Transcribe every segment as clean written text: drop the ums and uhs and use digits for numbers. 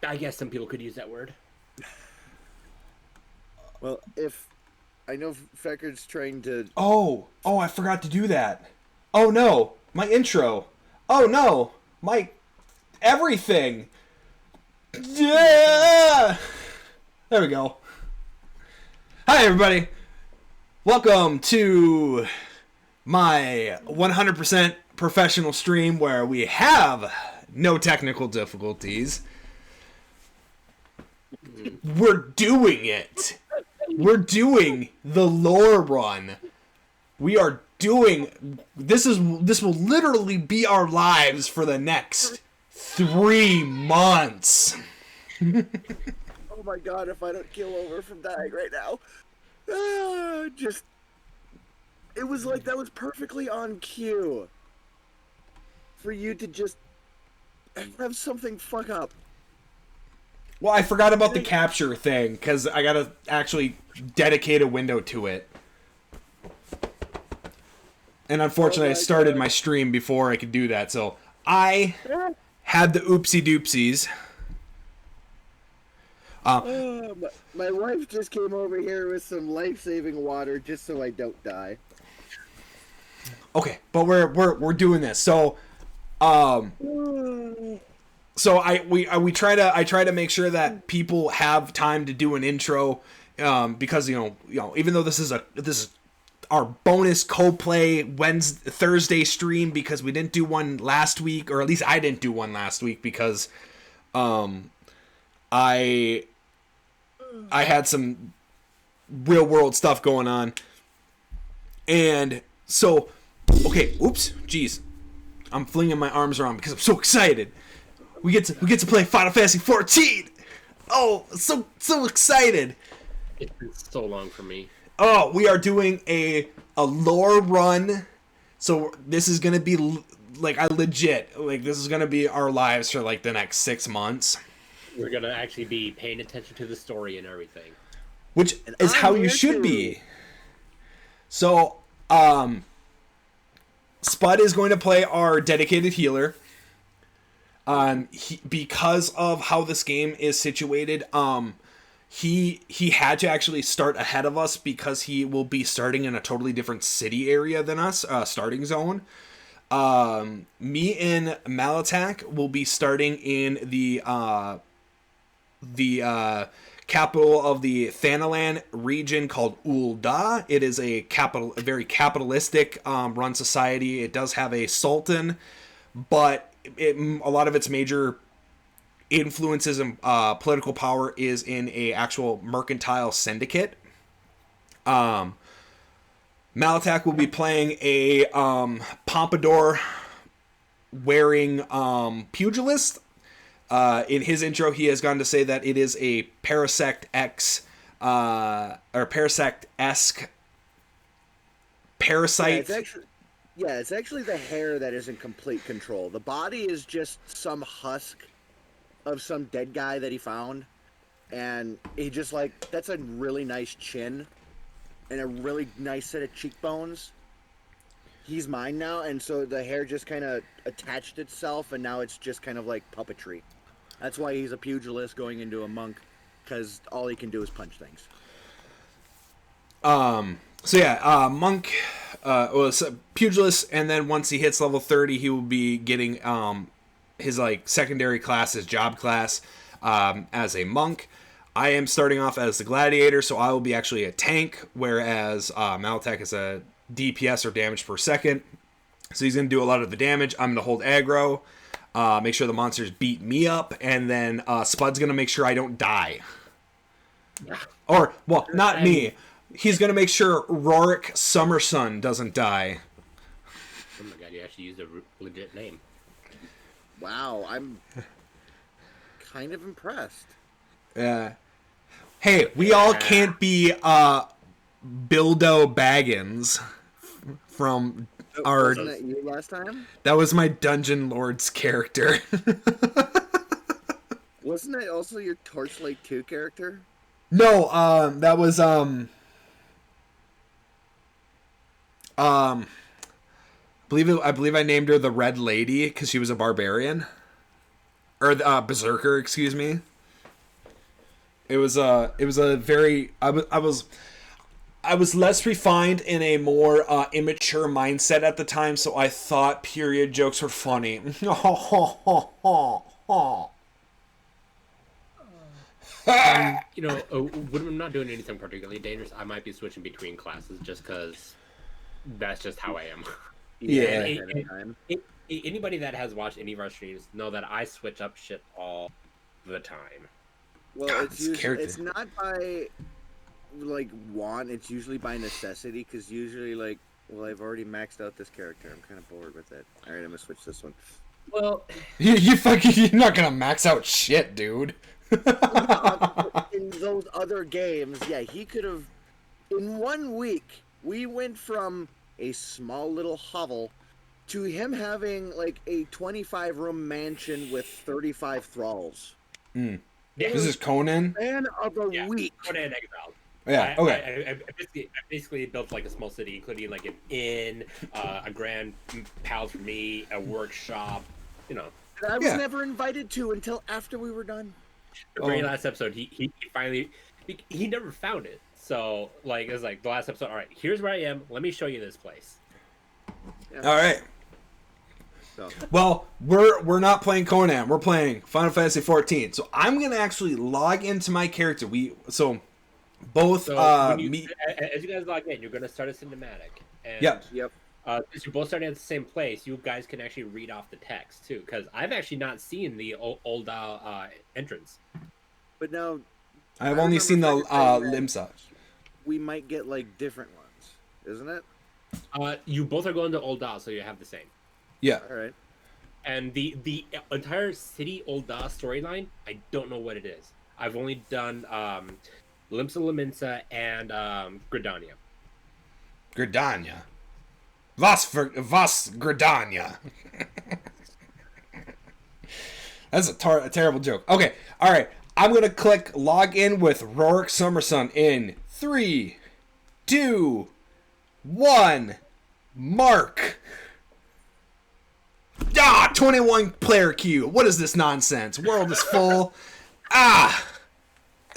I guess some people could use that word. Well, if I know Feckard's trying to. Oh, I forgot to do that. Oh no, my intro. Oh no, my everything. Yeah. There we go. Hi everybody. Welcome to my 100% professional stream where we have no technical difficulties. We're doing it. We're doing the lore run. We are doing this will literally be our lives for the next 3 months. Oh my god, if I don't keel over from dying right now. Just. It was like that was perfectly on cue. For you to just have something fuck up. Well, I forgot about the capture thing because I gotta actually dedicate a window to it. And unfortunately, I started my stream before I could do that, so I had the oopsie doopsies. My wife just came over here with some life-saving water just so I don't die. Okay, but we're doing this. So I try to make sure that people have time to do an intro, because you know even though this is our bonus CoPlay Thursday stream because we didn't do one last week, or at least I didn't do one last week because I had some real world stuff going on, and so okay, oops, jeez, I'm flinging my arms around because I'm so excited. We get to play Final Fantasy 14. Oh, so excited! It's been so long for me. Oh, we are doing a lore run, so this is gonna be like this is gonna be our lives for like the next 6 months. We're gonna actually be paying attention to the story and everything, which is how you should be. So, Spud is going to play our dedicated healer. Because of how this game is situated, he had to actually start ahead of us because he will be starting in a totally different city area than us, starting zone. Me and Malatach will be starting in the capital of the Thanalan region called Ul'dah. It is a very capitalistic run society. It does have a sultan, but a lot of its major influences and political power is in a actual mercantile syndicate. Malatach will be playing a pompadour wearing pugilist. In his intro, he has gone to say that it is a Parasect-esque parasite. It's actually the hair that is in complete control. The body is just some husk of some dead guy that he found. And he just that's a really nice chin and a really nice set of cheekbones. He's mine now, and so the hair just kind of attached itself, and now it's just kind of like puppetry. That's why he's a pugilist going into a monk, because all he can do is punch things. Monk was a pugilist, and then once he hits level 30, he will be getting his secondary class, his job class, as a monk. I am starting off as the gladiator, so I will be actually a tank, whereas Malatach is a DPS, or damage per second. So he's going to do a lot of the damage. I'm going to hold aggro, make sure the monsters beat me up, and then Spud's going to make sure I don't die. Or, well, not me. He's going to make sure Rorik Summersun doesn't die. Oh my god, you actually used a legit name. Wow, I'm kind of impressed. Hey, we all can't be Bildo Baggins from our... Wasn't that you last time? That was my Dungeon Lord's character. Wasn't that also your Torchlight 2 character? No, that was, I believe I named her the Red Lady because she was a barbarian. Or, berserker, excuse me. It was a very I was less refined in a more immature mindset at the time, so I thought period jokes were funny. You know, when I'm not doing anything particularly dangerous, I might be switching between classes just because that's just how I am. Yeah. Anybody that has watched any of our streams know that I switch up shit all the time. Well, God, it's this usually, character. it's not by like want. It's usually by necessity, because usually like, well, I've already maxed out this character. I'm kind of bored with it. All right, I'm gonna switch this one. Well, You're not gonna max out shit, dude. In those other games, yeah, he could have. In 1 week, we went from a small little hovel to him having like a 25-room mansion with 35 thralls. Mm. Yeah. This is Conan. Man of a week. Conan Exiled. Yeah. Okay. I basically built like a small city, including like an inn, a grand palace for me, a workshop. You know, That I was never invited to until after we were done. the very last episode, he finally he never found it. So like it was like the last episode. All right, here's where I am. Let me show you this place. Yeah. All right. So. Well, we're not playing Conan. We're playing Final Fantasy 14. So I'm gonna actually log into my character. Both So as you guys log in, you're gonna start a cinematic. And, Yep. Since you're both starting at the same place, you guys can actually read off the text too. Because I've actually not seen the old entrance. But now, I've I only seen the remember saying that Limsa. we might get like different ones, isn't it? You both are going to Old so you have the same. Yeah. All right. And the entire city Old storyline, I don't know what it is. I've only done Limsa Laminsa and Gridania. Gridania. Was Gridania. That's a terrible joke. Okay. All right. I'm going to click log in with Rorik Summersun in 3, 2, 1. Mark. 21 player queue. What is this nonsense? World is full.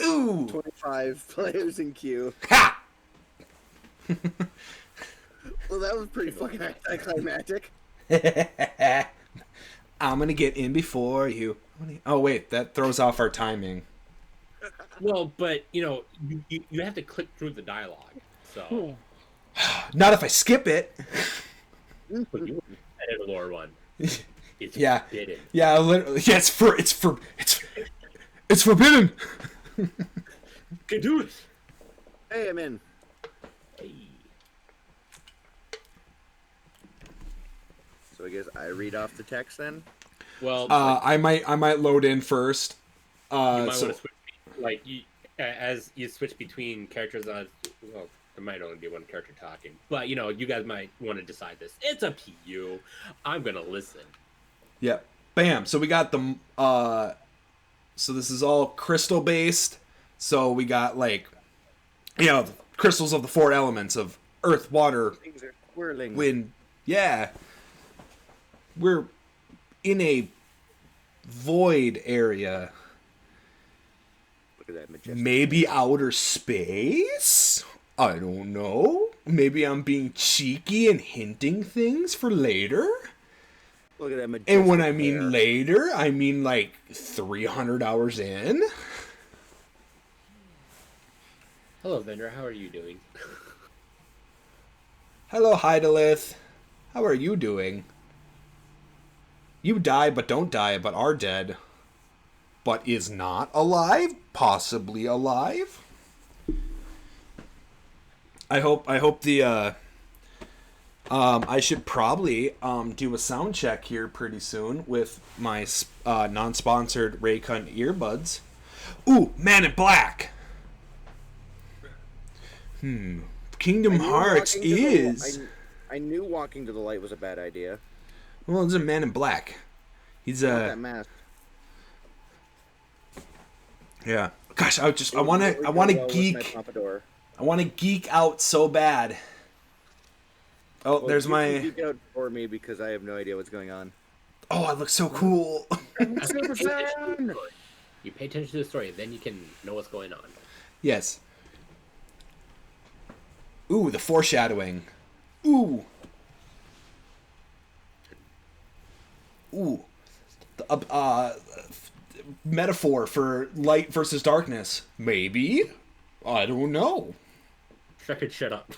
Ooh. 25 players in queue. Ha. Well, that was pretty fucking anticlimactic. I'm gonna get in before you. Oh wait, that throws off our timing. Well, but you have to click through the dialogue. So Not if I skip it. but you edit the lore one. It's forbidden. Yeah, literally. Yeah, it's forbidden. Can do it. Hey, I'm in. Hey. So I guess I read off the text then. Well, I might load in first. you might want to switch, as you switch between characters. Well, there might only be one character talking, but you guys might want to decide this. It's up to you. I'm gonna listen. Yep. Bam. So we got the. So this is all crystal based. So we got the crystals of the 4 elements of earth, water, Things are swirling. wind. Yeah. We're in a void area. Look at that majestic. Maybe outer space? I don't know. Maybe I'm being cheeky and hinting things for later. Look at that majestic. And when I mean hair. later, I mean 300 hours in. Hello, Vendor. How are you doing? Hello, Hydalith. How are you doing? You die but don't die but are dead. But is not alive? Possibly alive? I hope the I should probably do a sound check here pretty soon with my non-sponsored Raycon earbuds. Ooh, Man in Black. Kingdom Hearts is. I knew walking to the light was a bad idea. Well, it's a Man in Black. He's That mask. Yeah. Gosh, I want to geek. I want to geek out so bad. Oh, Well, there's you my. can geek out for me because I have no idea what's going on. Oh, I look so cool. You pay attention to the story, then you can know what's going on. Yes. Ooh, the foreshadowing. Ooh. Ooh. The, metaphor for light versus darkness. Maybe. I don't know. Shrek'd, shut up.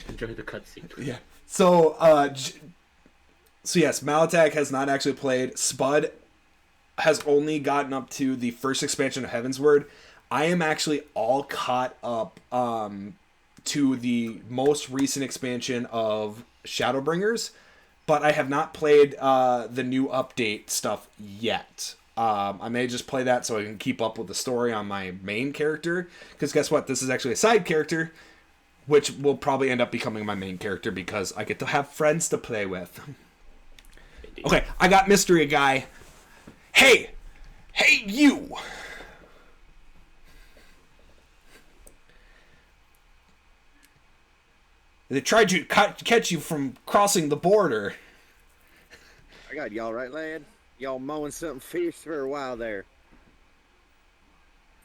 Enjoy the cutscene. Yeah. So, so yes, Malatach has not actually played. Spud has only gotten up to the first expansion of Heavensward. I am actually all caught up to the most recent expansion of Shadowbringers, but I have not played the new update stuff yet. I may just play that so I can keep up with the story on my main character, because guess what? This is actually a side character, which will probably end up becoming my main character because I get to have friends to play with. Okay, I got mystery guy. Hey, you. They tried to catch you from crossing the border. I got y'all right, lad. Y'all mowing something fierce for a while there.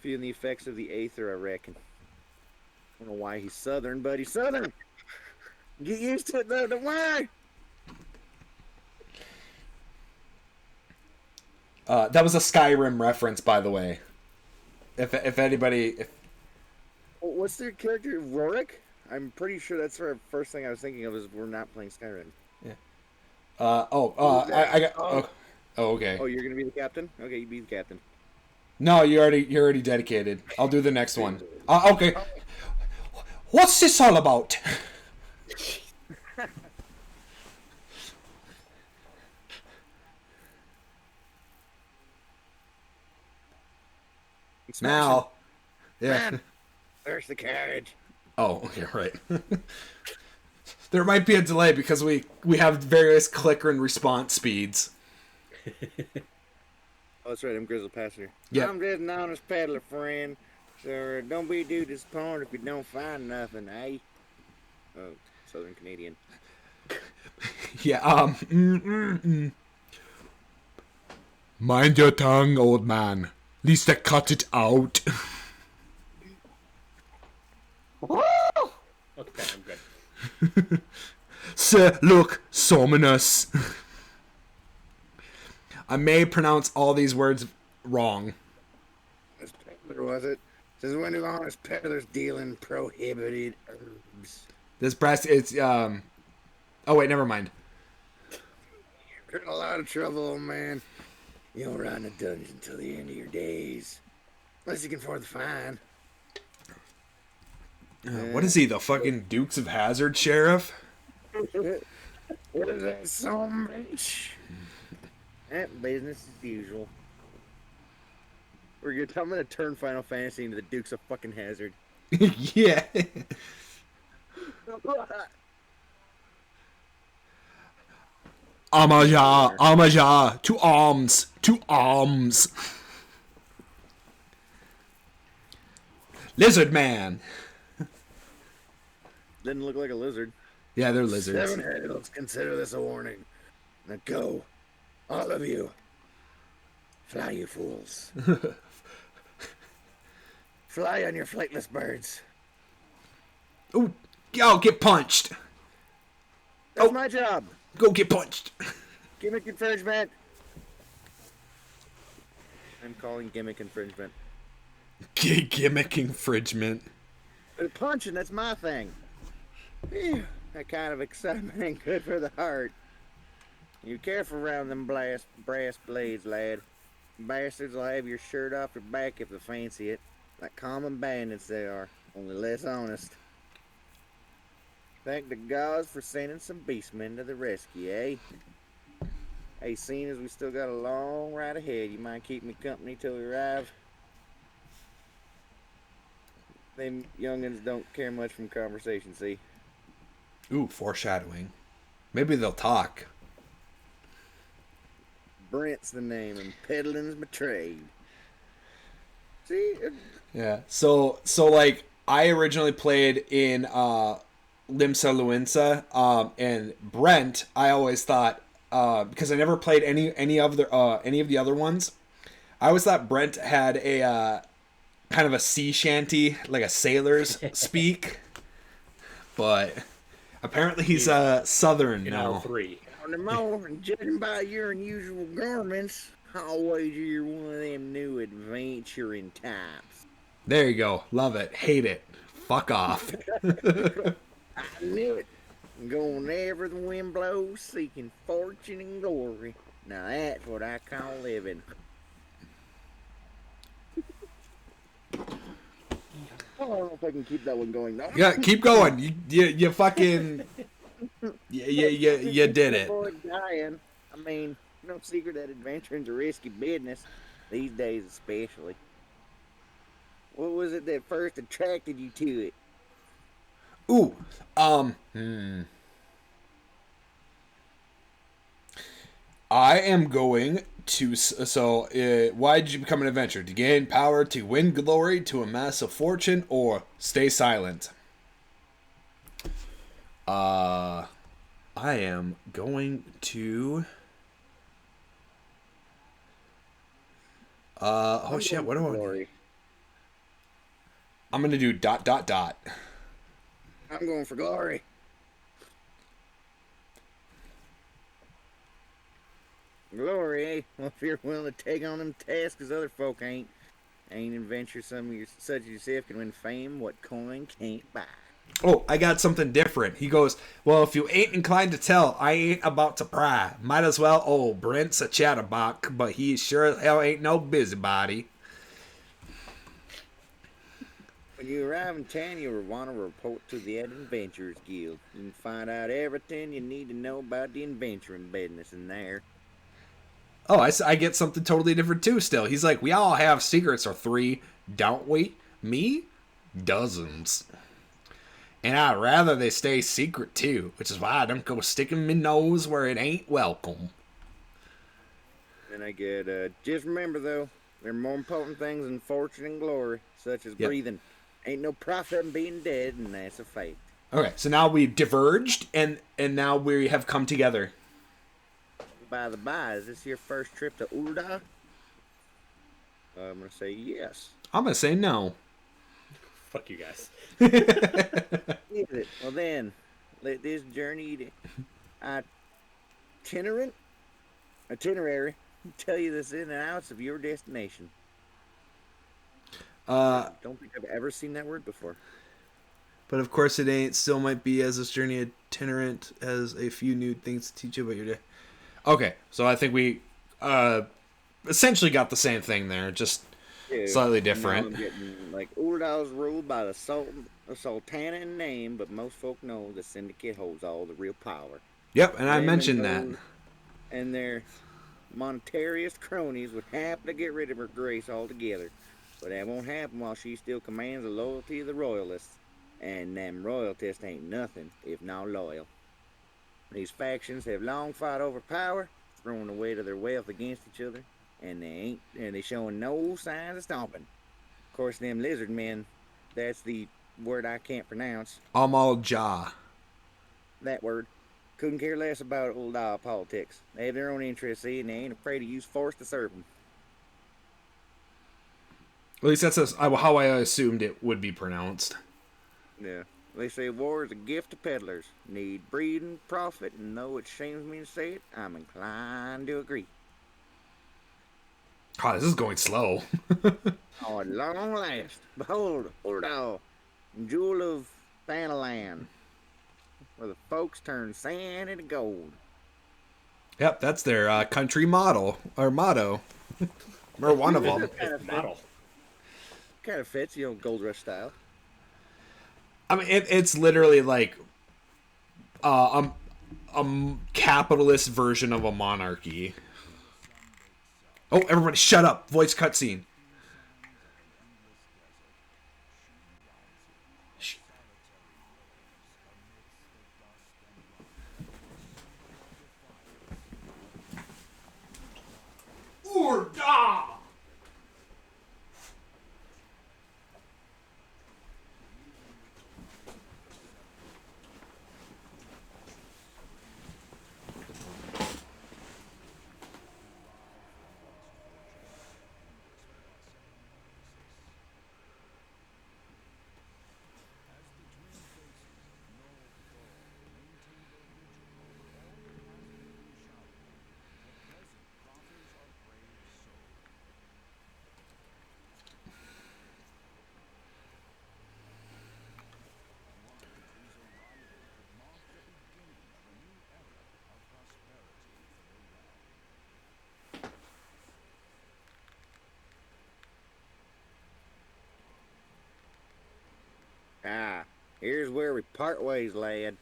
Feeling the effects of the Aether, I reckon. I don't know why he's southern, but he's southern. Get used to it, though. Why? That was a Skyrim reference, by the way. If anybody... What's their character? Rorik? I'm pretty sure that's the first thing I was thinking of is we're not playing Skyrim. Yeah. I got... Oh, okay. Oh, you're going to be the captain? Okay, you be the captain. No, you're already dedicated. I'll do the next one. Okay. What's this all about? Now. Yeah. Man, there's the carriage. Oh, okay, right. There might be a delay because we have various clicker and response speeds. Oh, that's right. I'm Grizzle Passenger. Yep. I'm just an honest peddler, friend. So don't be too disappointed if you don't find nothing, eh? Oh, Southern Canadian. Yeah, Mind your tongue, old man. Least I cut it out. Okay, I'm good. Sir, look, Sominus. I may pronounce all these words wrong. This peddler, was it? Since when do honest peddlers deal in prohibited herbs? This breast, it's, Oh, wait, never mind. You're in a lot of trouble, old man. You'll run a dungeon till the end of your days. Unless you can afford the fine. What is he, the fucking Dukes of Hazzard sheriff? What is that, some bitch? That business as usual. I'm gonna turn Final Fantasy into the Dukes of fucking Hazzard. Yeah. Amaja, to arms. Lizard man. Didn't look like a lizard. Yeah, they're lizards. 7 heads, consider this a warning. Now go, all of you. Fly, you fools. Fly on your flightless birds. Oh, y'all get punched. That's my job. Go get punched. Gimmick infringement. I'm calling gimmick infringement. Gimmick infringement. But punching, that's my thing. Phew, that kind of excitement ain't good for the heart. You careful around them brass blades, lad. Bastards will have your shirt off your back if they fancy it. Like common bandits they are, only less honest. Thank the gods for sending some beastmen to the rescue, eh? Hey, seeing as we still got a long ride ahead, you mind keeping me company till we arrive? Them youngins don't care much from conversation, see? Ooh, foreshadowing. Maybe they'll talk. Brent's the name, and peddling's my trade. See? Yeah. So like I originally played in Limsa Luinsa, and Brent, I always thought because I never played any of the other ones. I always thought Brent had a kind of a sea shanty, like a sailor's speak, but apparently he's southern in now. L3. On the morning, judging by your unusual garments, I'll wager you're one of them new adventuring types. There you go. Love it. Hate it. Fuck off. I knew it. Going wherever the wind blows, seeking fortune and glory. Now that's what I call living. I don't know if I can keep that one going though. Yeah, keep going. You fucking you did it. Avoid dying. I mean, no secret that adventuring's a risky business these days, especially. What was it that first attracted you to it? Ooh, I am going to. So, why did you become an adventurer? To gain power, to win glory, to amass a fortune, or stay silent? I am going to. Oh shit! What do I? Glory. I'm gonna do ... I'm going for glory. Glory, eh? Well, if you're willing to take on them tasks as other folk ain't adventure such as yourself can win fame what coin can't buy. Oh, I got something different. He goes, well, if you ain't inclined to tell, I ain't about to pry. Might as well, Brent's a chatterbox, but he sure as hell ain't no busybody. When you arrive in town, you'll want to report to the Adventurers Guild. You can find out everything you need to know about the adventuring business in there. Oh, I get something totally different too still. He's like, we all have secrets or 3, don't we? Me? Dozens. And I'd rather they stay secret too, which is why I don't go sticking my nose where it ain't welcome. And I get, just remember though, there are more important things than fortune and glory, such as breathing. Ain't no profit in being dead, and that's a fact. Okay, so now we've diverged, and now we have come together. By the by, is this your first trip to Ulda? I'm gonna say yes. I'm gonna say no. Fuck you guys. Is it? Well then, let this journey itinerary tell you the ins and outs of your destination. Don't think I've ever seen that word before. But of course it ain't. Still might be, as this journey itinerant has a few new things to teach you about your day. Okay, so I think we essentially got the same thing there, just slightly different. I'm getting, like, Urdal's ruled by the Sultana in name, but most folk know the Syndicate holds all the real power. Yep, and I mentioned that. And their monetarist cronies would happily get rid of her grace altogether. But that won't happen while she still commands the loyalty of the royalists. And them royalists ain't nothing if not loyal. These factions have long fought over power, throwing the weight of their wealth against each other, and they showing no signs of stopping. Of course, them lizard men, that's the word I can't pronounce. Amal-Jah. That word. Couldn't care less about old politics. They have their own interests, see, and they ain't afraid to use force to serve them. At least that's how I assumed it would be pronounced. Yeah. They say war is a gift to peddlers. Need breeding, profit, and though it shames me to say it, I'm inclined to agree. Oh, this is going slow. Oh, at long last, behold, Urdal, jewel of Thanalan, where the folks turn sand into gold. Yep, that's their country motto. Or one of them. Model. Kind of fits, Gold Rush style. I mean, it's literally like a capitalist version of a monarchy. Oh, everybody shut up. Voice cutscene. Urda! Here's where we part ways, lad.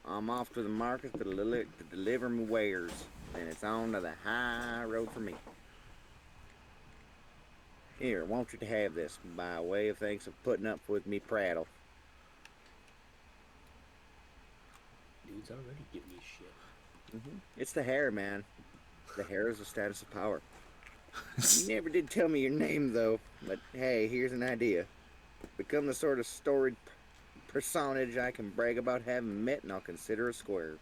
I'm off to the market to deliver my wares. Then it's on to the high road for me. Here, want you to have this by way of thanks of putting up with me prattle. Dude's already giving me shit. It's the hair, man. The hair is a status of power. You never did tell me your name, though. But hey, here's an idea. Become the sort of storied personage I can brag about having met, and I'll consider a square.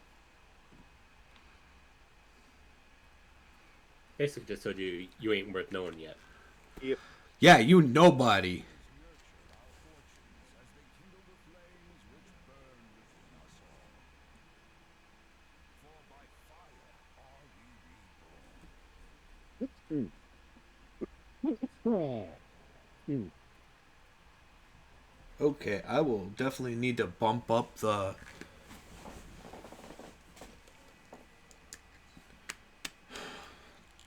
Basically just told you ain't worth knowing yet. Yep. Yeah, you nobody. Okay, I will definitely need to bump up the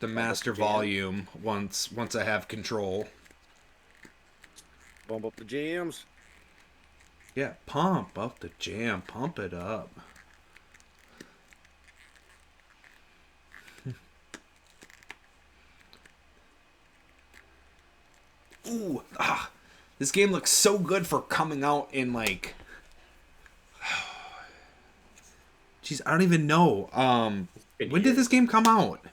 master volume once I have control. Bump up the jams. Yeah, pump up the jam, pump it up. Ooh, this game looks so good for coming out in like, jeez, I don't even know. When did this game come out?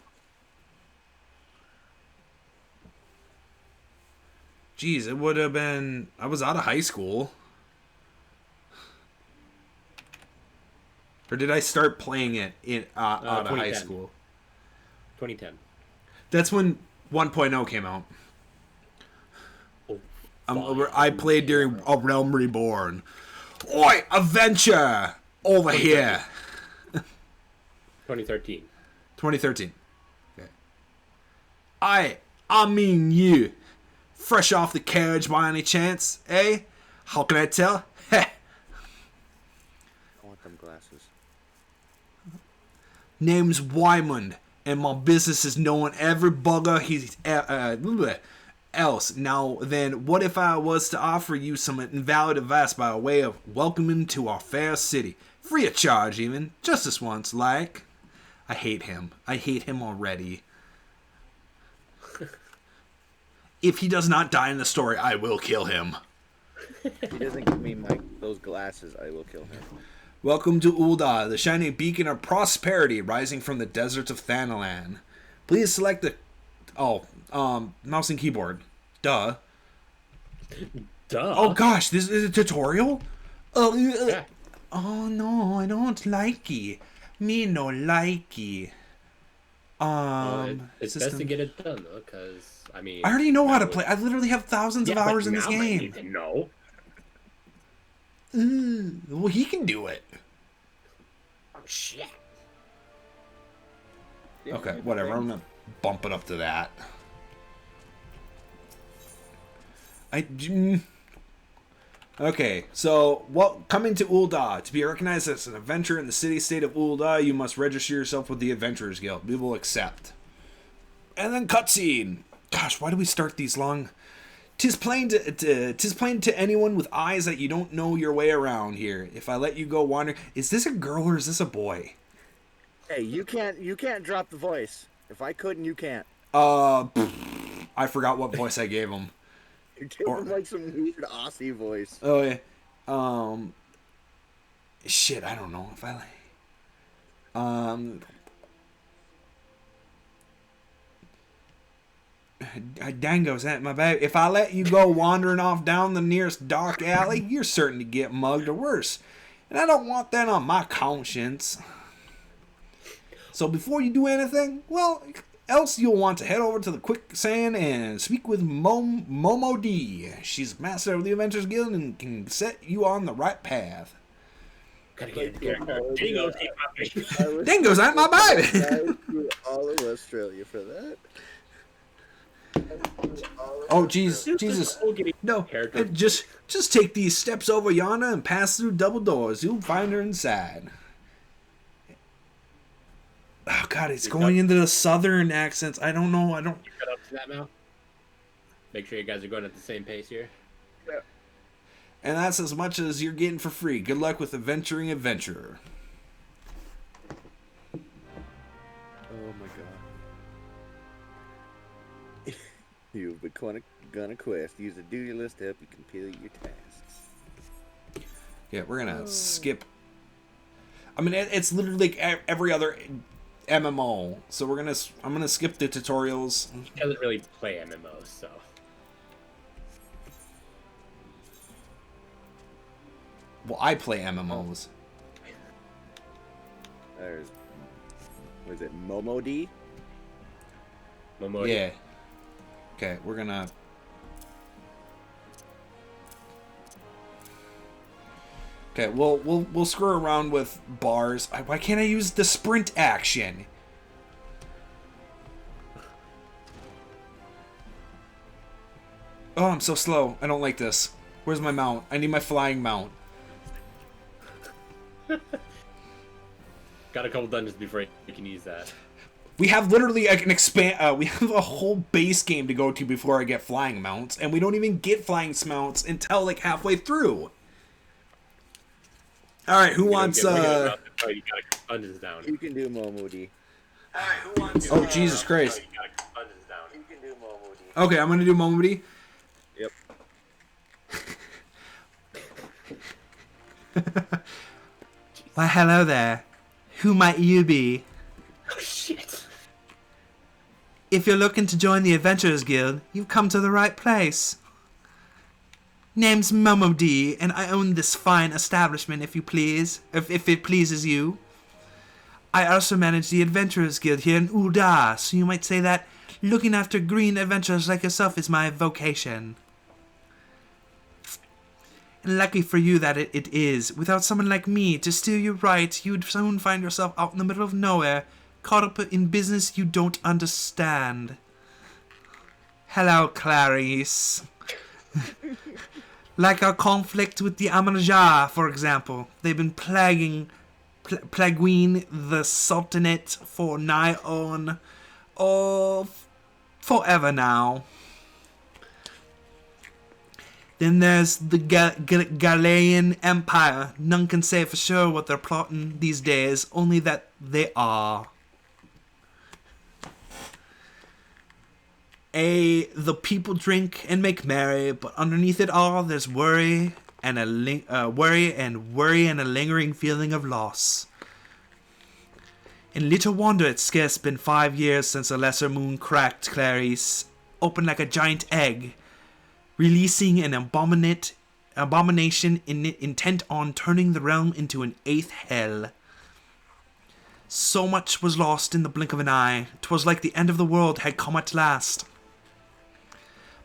Jeez, it would have been, I was out of high school. Or did I start playing it in out of high school? 2010. That's when 1.0 came out. Oh, I played during A Realm Reborn. Oi, adventure over here. 2013. 2013. Okay. I mean you. Fresh off the carriage by any chance, eh? How can I tell? Heh. I want them glasses. Name's Wyman, and my business is knowing every bugger he's else. Now then, what if I was to offer you some invalid advice by way of welcoming to our fair city? Free of charge even, just this once, like. I hate him already. If he does not die in the story, I will kill him. If he doesn't give me those glasses, I will kill him. Welcome to Ul'dah, the shining beacon of prosperity rising from the deserts of Thanalan. Please select the... mouse and keyboard. Duh. Oh gosh, this is a tutorial? Yeah. Oh no, I don't likey. Me no likey. It's best to get it done, though, because, I mean... I already know how to play. I literally have thousands of hours in this game. No. Well, he can do it. Oh, shit. Okay, whatever. I'm gonna bump it up to that. Okay, so, coming to Ul'dah. To be recognized as an adventurer in the city-state of Ul'dah, you must register yourself with the Adventurers Guild. We will accept. And then cutscene. Gosh, why do we start these long? 'Tis plain to anyone with eyes that you don't know your way around here. If I let you go wander, is this a girl or is this a boy? Hey, you can't drop the voice. If I couldn't, you can't. I forgot what voice I gave him. You gave him like some weird Aussie voice. Oh yeah. Shit, I don't know if I Dango's at my back. If I let you go wandering off down the nearest dark alley, you're certain to get mugged or worse. And I don't want that on my conscience. So before you do anything, well, else you'll want to head over to the quicksand and speak with Momo D. She's master of the Adventurers Guild and can set you on the right path. Gotta get the character. Dingo's at my back. All of Australia for that. Oh, Jesus. No, just take these steps over yonder and pass through double doors. You'll find her inside. Oh, God, it's going into the southern accents. I don't know. You cut up to that now? Make sure you guys are going at the same pace here. Yeah. And that's as much as you're getting for free. Good luck with adventuring, adventurer. Oh my god. You've begun a quest. Use the duty list to help you complete your tasks. Yeah, we're gonna skip. I mean, it's literally like every other MMO. So I'm gonna skip the tutorials. He doesn't really play MMOs, so. Well, I play MMOs. There's, was it Momo D? Momo. Yeah. Okay, we're gonna. Okay, we'll screw around with bars. Why can't I use the sprint action? Oh, I'm so slow. I don't like this. Where's my mount? I need my flying mount. Got a couple dungeons before you can use that. We have literally like an we have a whole base game to go to before I get flying mounts, and we don't even get flying mounts until like halfway through. All right, who wants? You gotta dungeons down. You can do Momo D. All right, who wants? Oh, Jesus Christ! You gotta dungeons down. You can do Momo D. Okay, I'm gonna do Momody. Yep. Why, hello there. Who might you be? Oh shit! If you're looking to join the Adventurers Guild, you've come to the right place. Name's Momo D, and I own this fine establishment, if you please. If it pleases you. I also manage the Adventurers Guild here in Ul'dah, so you might say that looking after green adventurers like yourself is my vocation. And lucky for you that it is. Without someone like me to steer you right, you'd soon find yourself out in the middle of nowhere, caught up in business you don't understand. Hello, Clarice. Like our conflict with the Amarja, for example. They've been plaguing the Sultanate for nigh on, forever now. Then there's the Galilean Empire. None can say for sure what they're plotting these days, only that they are. The people drink and make merry, but underneath it all, there's worry and a lingering feeling of loss. And little wonder it's scarce been 5 years since the lesser moon cracked Clarice open like a giant egg, releasing an abomination intent on turning the realm into an 8th hell. So much was lost in the blink of an eye. 'Twas like the end of the world had come at last.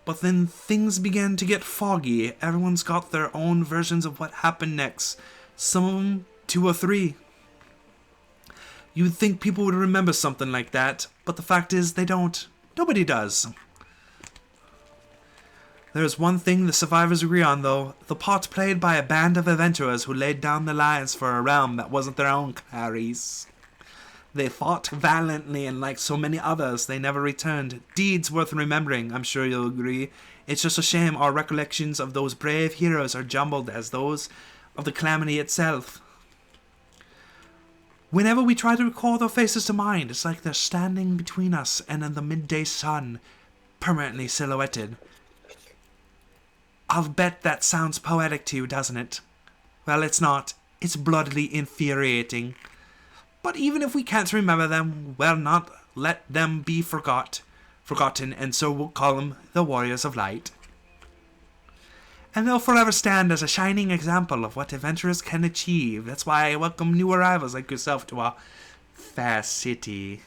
But then things began to get foggy. Everyone's got their own versions of what happened next. Some of them 2 or 3. You'd think people would remember something like that, but the fact is they don't. Nobody does. There's one thing the survivors agree on, though. The part played by a band of adventurers who laid down their lives for a realm that wasn't their own, Clarice. They fought valiantly, and like so many others, they never returned. Deeds worth remembering, I'm sure you'll agree. It's just a shame our recollections of those brave heroes are jumbled as those of the calamity itself. Whenever we try to recall their faces to mind, it's like they're standing between us and in the midday sun, permanently silhouetted. I'll bet that sounds poetic to you, doesn't it? Well, it's not. It's bloodily infuriating. But even if we can't remember them, well, not let them be forgotten, and so we'll call them the Warriors of Light. And they'll forever stand as a shining example of what adventurers can achieve. That's why I welcome new arrivals like yourself to our fair city.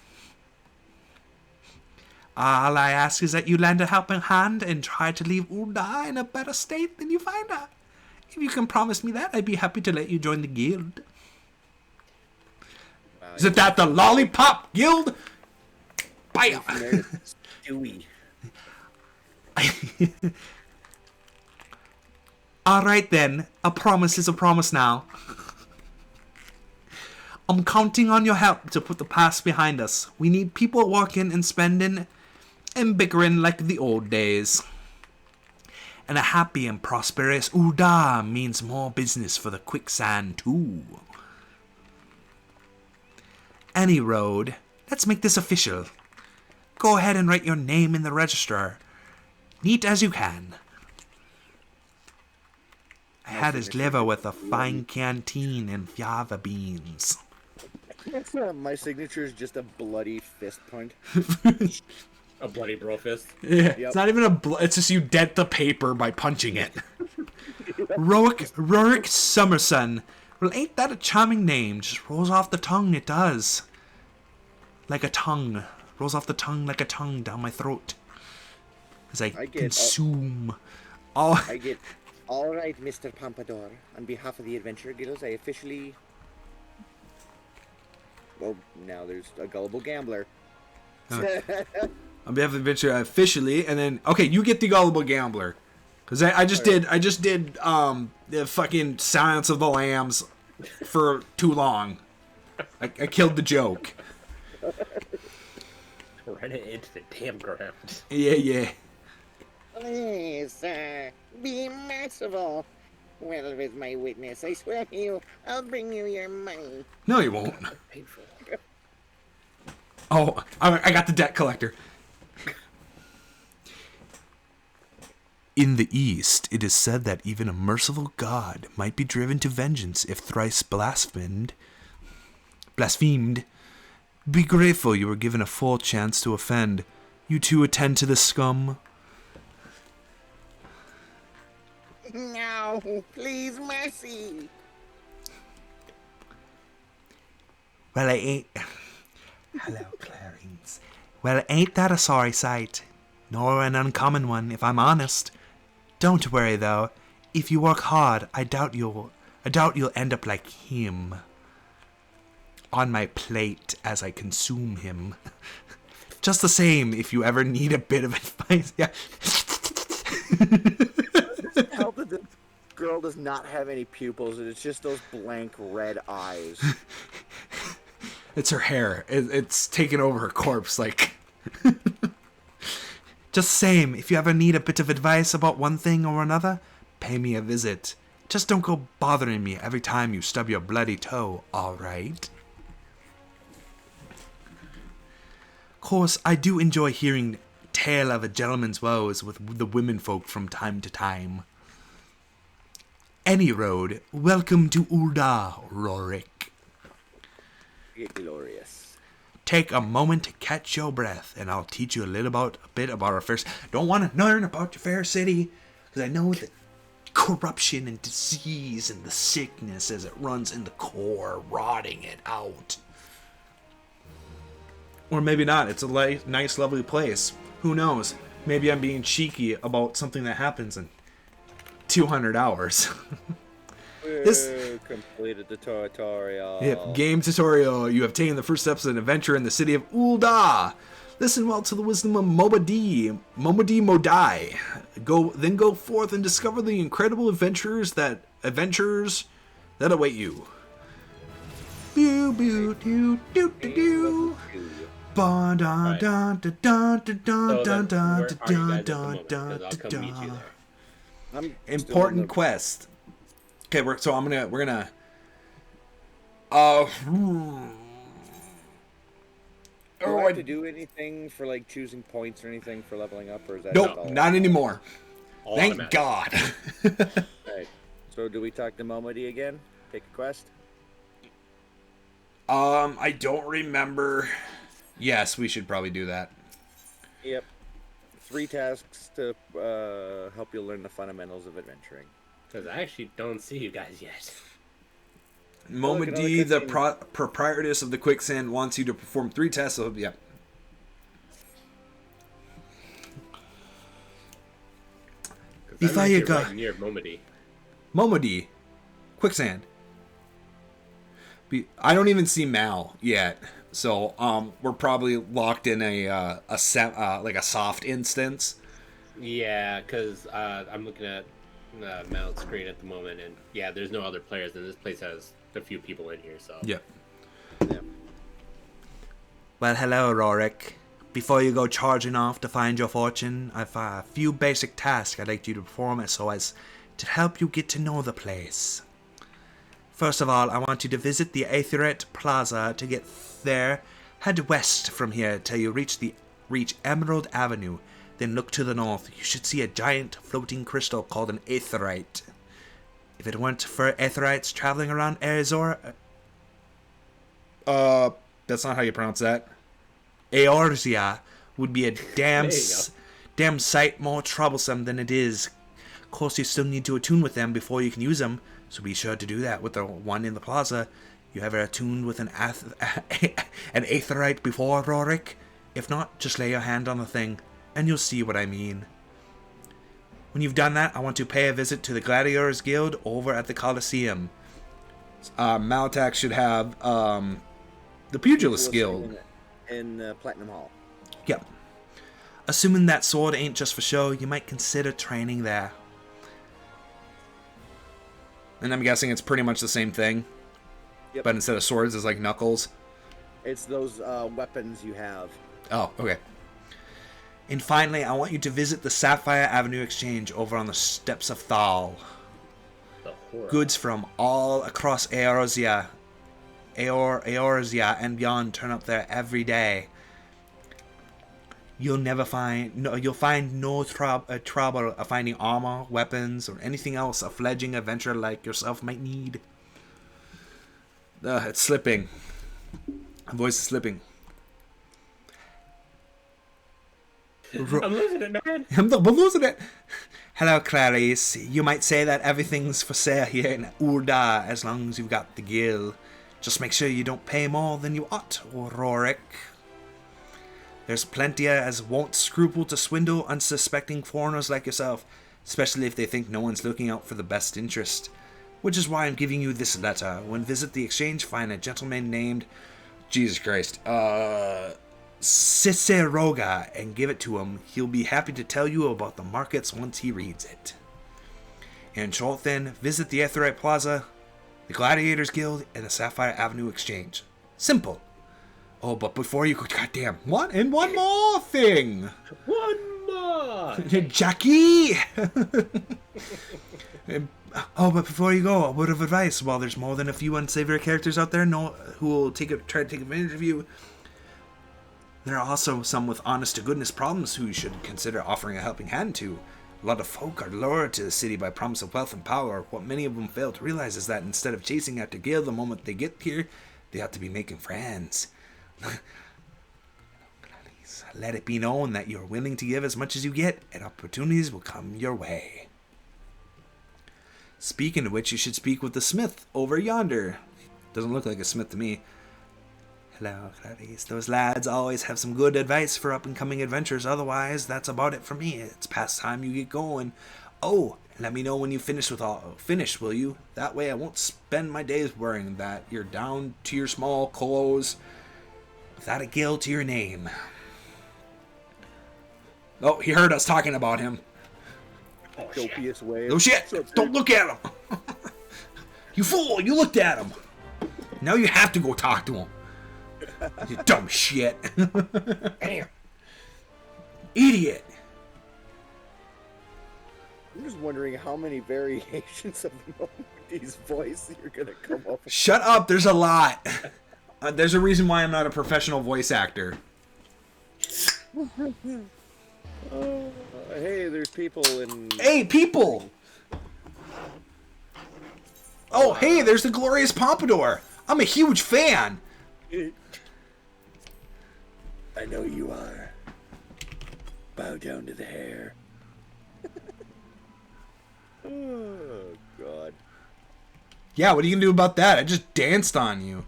All I ask is that you lend a helping hand and try to leave Ul'dah in a better state than you find her. If you can promise me that, I'd be happy to let you join the guild. Isn't that the Lollipop Guild? Bam! Stewie. Alright then, a promise is a promise now. I'm counting on your help to put the past behind us. We need people working and spending and bickering like the old days. And a happy and prosperous Ul'dah means more business for the quicksand too. Any road, let's make this official. Go ahead and write your name in the register. Neat as you can. I had his liver with a fine canteen and fava beans. My signature is just a bloody fist point. A bloody bro fist. Yeah, Yep. it's not even it's just you dent the paper by punching it. Rorik Summerson. Well, ain't that a charming name? Just rolls off the tongue, it does. Like a tongue. Rolls off the tongue like a tongue down my throat. As I consume all... I get... All right, Mr. Pompadour. On behalf of the Adventure Guilds, I officially... Well, now there's a gullible gambler. On behalf of the Adventure, officially, and then... Okay, you get the gullible gambler. Because I just did the fucking Silence of the Lambs for too long. I killed the joke. Right into the damn ground. Yeah. Please, sir, be merciful. Well, with my witness, I swear to you, I'll bring you your money. No, you won't. Painful. Oh, I got the debt collector. In the East, it is said that even a merciful god might be driven to vengeance if thrice blasphemed. Be grateful you were given a full chance to offend. You two attend to the scum. No, please, mercy. Well, I ain't... Hello, Clarence. Well, ain't that a sorry sight? Nor an uncommon one, if I'm honest. Don't worry, though. If you work hard, I doubt you'll end up like him. On my plate as I consume him. Just the same, if you ever need a bit of advice. Yeah. Help that this girl does not have any pupils, and it's just those blank red eyes. It's her hair. It's taken over her corpse, like... Just same, if you ever need a bit of advice about one thing or another, pay me a visit. Just don't go bothering me every time you stub your bloody toe, alright? Of course, I do enjoy hearing tale of a gentleman's woes with the womenfolk from time to time. Any road, welcome to Ul'dah, Rorik. Glorious. Take a moment to catch your breath, and I'll teach you a bit about our fair. Don't want to learn about your fair city, because I know the corruption and disease and the sickness as it runs in the core, rotting it out. Or maybe not. It's a nice, lovely place. Who knows? Maybe I'm being cheeky about something that happens in 200 hours. This completed the tutorial. Yep, game tutorial. You have taken the first steps of an adventure in the city of Ul'dah. Listen well to the wisdom of Momodi Modai. Go forth and discover the incredible adventures that await you. Boo boo doo doo doo doo. Ba da da da da da da da da da da da. Important quest. Okay, we're gonna. Do I have to do anything for like choosing points or anything for leveling up, or is that Nope, all? not anymore. All Thank automatic. God. Right. So do we talk to Momodi again? Take a quest? I don't remember. Yes, we should probably do that. Yep. 3 tasks to help you learn the fundamentals of adventuring. Because I actually don't see you guys yet. Momodi, the proprietress of the quicksand, wants you to perform 3 tests. So, yeah. Before you go right near Momodi, quicksand. I don't even see Mal yet, so we're probably locked in a soft instance. Yeah, because I'm looking at Mal's screen at the moment, and yeah, there's no other players, and this place has a few people in here, so. Yeah. Yeah. Well, hello, Rorik. Before you go charging off to find your fortune, I've a few basic tasks I'd like you to perform so as to help you get to know the place. First of all, I want you to visit the XIV Plaza. To get there, head west from here till you reach Emerald Avenue. Then look to the north. You should see a giant floating crystal called an aetherite. If it weren't for aetherites traveling around Eorzea... that's not how you pronounce that. Eorzea would be a damn sight more troublesome than it is. Of course, you still need to attune with them before you can use them, so be sure to do that with the one in the plaza. You ever attuned with an aetherite before, Rorik? If not, just lay your hand on the thing, and you'll see what I mean. When you've done that, I want to pay a visit to the Gladiators Guild over at the Coliseum. Malatach should have the Pugilist Guild in Platinum Hall. Yep. Assuming that sword ain't just for show, you might consider training there. And I'm guessing it's pretty much the same thing. Yep. But instead of swords, it's like knuckles. It's those weapons you have. Oh, okay. And finally, I want you to visit the Sapphire Avenue Exchange over on the steps of Thal. Goods from all across Eorzea and beyond turn up there every day. You'll find no trouble finding armor, weapons, or anything else a fledgling adventurer like yourself might need. It's slipping. My voice is slipping. I'm losing it, man. I'm losing it. Hello, Clarice. You might say that everything's for sale here in Urda as long as you've got the guild. Just make sure you don't pay more than you ought, Rorik. There's plenty as won't scruple to swindle unsuspecting foreigners like yourself, especially if they think no one's looking out for the best interest. Which is why I'm giving you this letter. When visit the exchange, find a gentleman named... Jesus Christ. Ciceroga and give it to him. He'll be happy to tell you about the markets once he reads it. In short then, visit the Aetherite Plaza, the Gladiators Guild, and the Sapphire Avenue Exchange. Simple. Oh, but before you go, goddamn, what? And one more thing. One more. Jackie. Oh, but before you go, a word of advice. While there's more than a few unsavory characters out there who will try to take advantage of you, there are also some with honest-to-goodness problems who you should consider offering a helping hand to. A lot of folk are lured to the city by promise of wealth and power. What many of them fail to realize is that instead of chasing after Gil the moment they get here, they ought to be making friends. Let it be known that you're willing to give as much as you get, and opportunities will come your way. Speaking of which, you should speak with the smith over yonder. Doesn't look like a smith to me. Hello, Clarice. Those lads always have some good advice for up-and-coming adventures. Otherwise, that's about it for me. It's past time you get going. Oh, let me know when you finish, will you? That way I won't spend my days worrying that you're down to your small clothes without a guild to your name. Oh, he heard us talking about him. Copious way. Oh, shit! Don't look at him! You fool! You looked at him! Now you have to go talk to him. You dumb shit. Damn. Idiot. I'm just wondering how many variations of Momody's voice you're gonna come up with. Shut up, there's a lot. There's a reason why I'm not a professional voice actor. Hey, there's people in... Hey, people! Oh, hey, there's the glorious Pompadour. I'm a huge fan. I know you are. Bow down to the hair. Oh, God. Yeah, what are you gonna do about that? I just danced on you.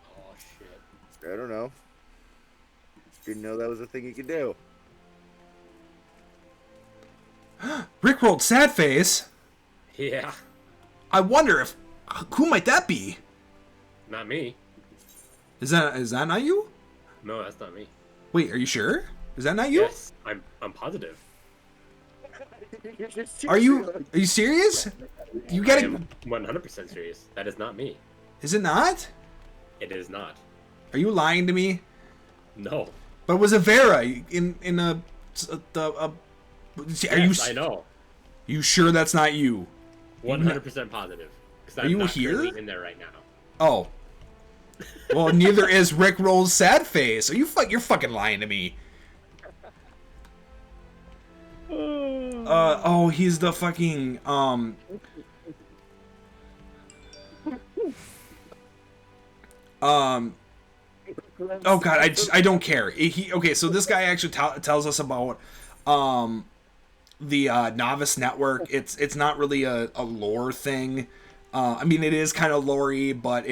Oh shit. I don't know. Didn't know that was a thing you could do. Rickrolled sad face. Yeah. I wonder if... Who might that be? Not me. Is that not you? No, that's not me. Wait, are you sure? Is that not you? Yes, I'm positive. Are you serious? You I gotta... am 100% serious. That is not me. Is it not? It is not. Are you lying to me? No. But it was a Vera in a. Are Yes, I know. You sure that's not you? 100% positive. Because Are you not here? currently in there right now. Oh. Well, neither is Rick Roll's sad face. You're fucking lying to me. Oh, he's the fucking oh god, I don't care. Okay, so this guy actually tells us about the novice network. It's not really a lore thing. I mean, it is kind of lore-y, but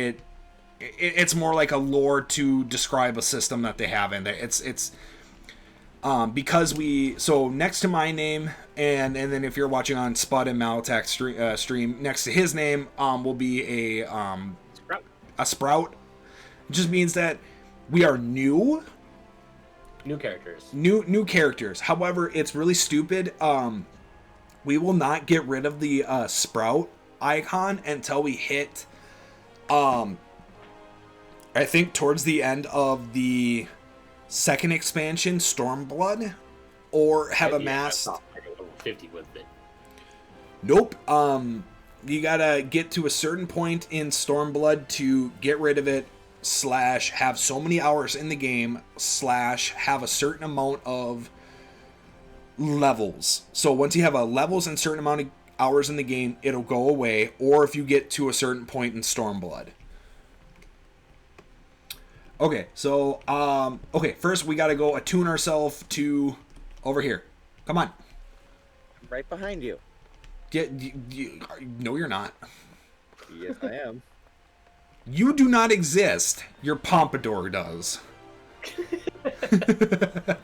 it's more like a lore to describe a system that they have in there. It's because so next to my name, and then if you're watching on Spud and Malatach stream, next to his name will be a sprout. It just means that we are new characters. New characters. However, it's really stupid. We will not get rid of the sprout icon until we hit I think towards the end of the second expansion, Stormblood, or have amassed. I go level 50 with it. Nope. You gotta get to a certain point in Stormblood to get rid of it. / have so many hours in the game. / have a certain amount of levels. So once you have a levels and certain amount of hours in the game, it'll go away. Or if you get to a certain point in Stormblood. Okay, so, first we gotta go attune ourselves to over here. Come on. I'm right behind you. No, you're not. Yes, I am. You do not exist. Your pompadour does. It's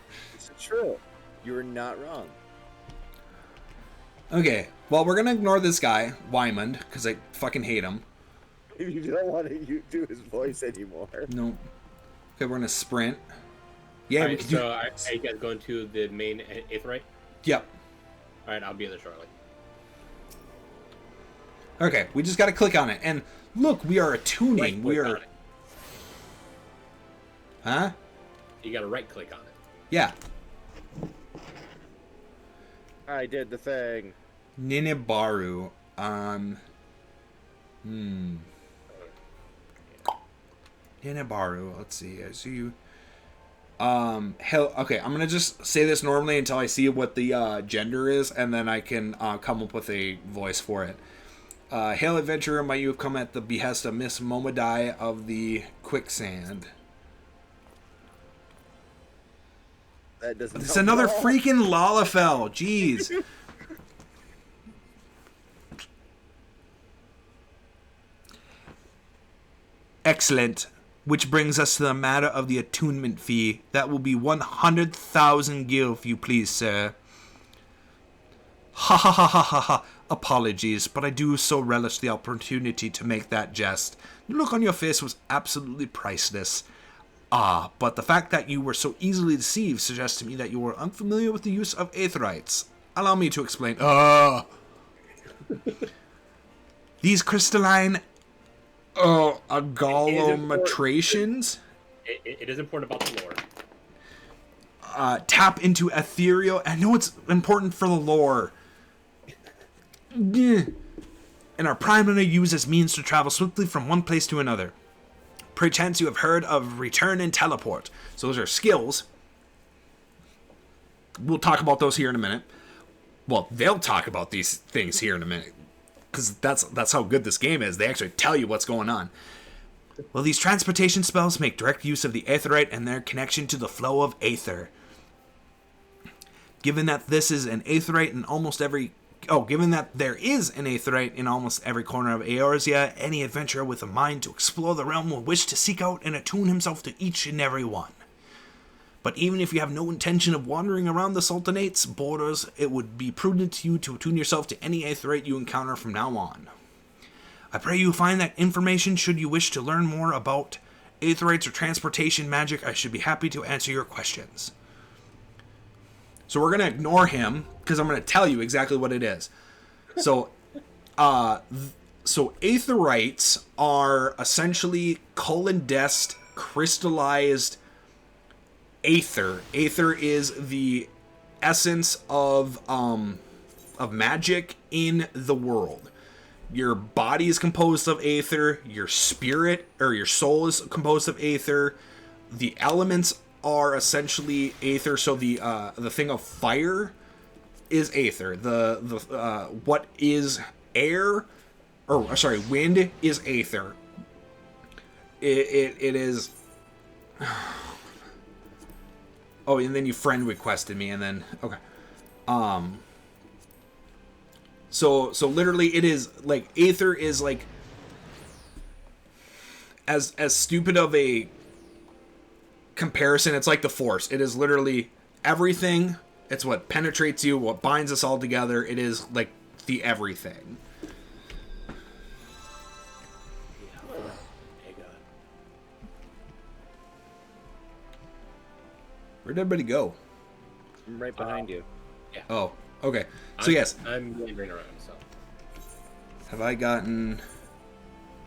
true. You are not wrong. Okay, well, we're gonna ignore this guy, Wymond, because I fucking hate him. You don't want to do his voice anymore. Nope. Okay, we're gonna sprint. Yeah, All we right, can so do. are you guys going to the main Aetheryte? Yep. All right, I'll be there shortly. Okay, we just gotta click on it, and look, we are attuning. We Right-click are. on it. Huh? You got to right-click on it. Yeah. I did the thing. Ninibaru. Ninibaru. Let's see. I see you. Hell. Okay, I'm gonna just say this normally until I see what the gender is, and then I can come up with a voice for it. Hail, adventurer! Might you have come at the behest of Miss Momodai of the Quicksand? That doesn't. It's another freaking Lalafell. Jeez. Excellent. Which brings us to the matter of the attunement fee. That will be 100,000 gil, if you please, sir. Ha ha ha ha ha ha. Apologies, but I do so relish the opportunity to make that jest. The look on your face was absolutely priceless. Ah, but the fact that you were so easily deceived suggests to me that you were unfamiliar with the use of aetherites. Allow me to explain. These crystalline agglomerations It is important about the lore. tap into ethereal. I know it's important for the lore. And are primarily used as means to travel swiftly from one place to another. Perchance you have heard of return and teleport. So those are skills. We'll talk about those here in a minute. Well, they'll talk about these things here in a minute. Because that's how good this game is. They actually tell you what's going on. Well, these transportation spells make direct use of the aetherite and their connection to the flow of aether. Given that this is an aetherite in almost every... given that there is an aetherite in almost every corner of Eorzea, any adventurer with a mind to explore the realm will wish to seek out and attune himself to each and every one. But even if you have no intention of wandering around the Sultanate's borders, it would be prudent to you to attune yourself to any aetherite you encounter from now on. I pray you find that information should you wish to learn more about aetherites or transportation magic. I should be happy to answer your questions. So we're going to ignore him, because I'm going to tell you exactly what it is. So, aetherites are essentially coalesced, crystallized Aether. Aether is the essence of magic in the world. Your body is composed of aether. Your spirit or your soul is composed of aether. The elements are essentially aether. So the thing of fire is aether. The what is air, or sorry, wind is aether. It is. Oh, and then you friend requested me, and then okay. So literally it is like aether is like as stupid of a comparison, it's like the force. It is literally everything. It's what penetrates you, what binds us all together. It is like the everything. Where'd everybody go? I'm right behind you. Yeah. Oh, okay. So yes, I'm wandering around. So have I gotten?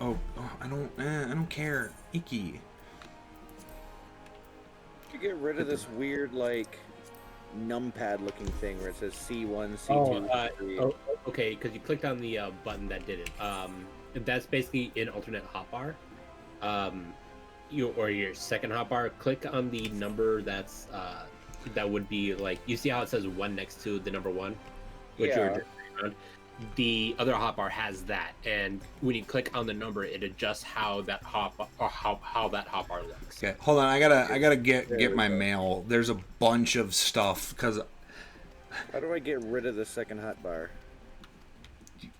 Oh, I don't care. Icky. You get rid of this weird like numpad looking thing where it says C1, C2, Oh, C3. okay, because you clicked on the button that did it. That's basically an alternate hotbar. Or your second hotbar. Click on the number that's that would be like, you see how it says 1 next to the number 1, which Yeah. you're on. The other hotbar has that, and when you click on the number, it adjusts how that how that hotbar looks. Okay, hold on. I gotta get we my go. mail. There's a bunch of stuff because How do I get rid of the second hotbar?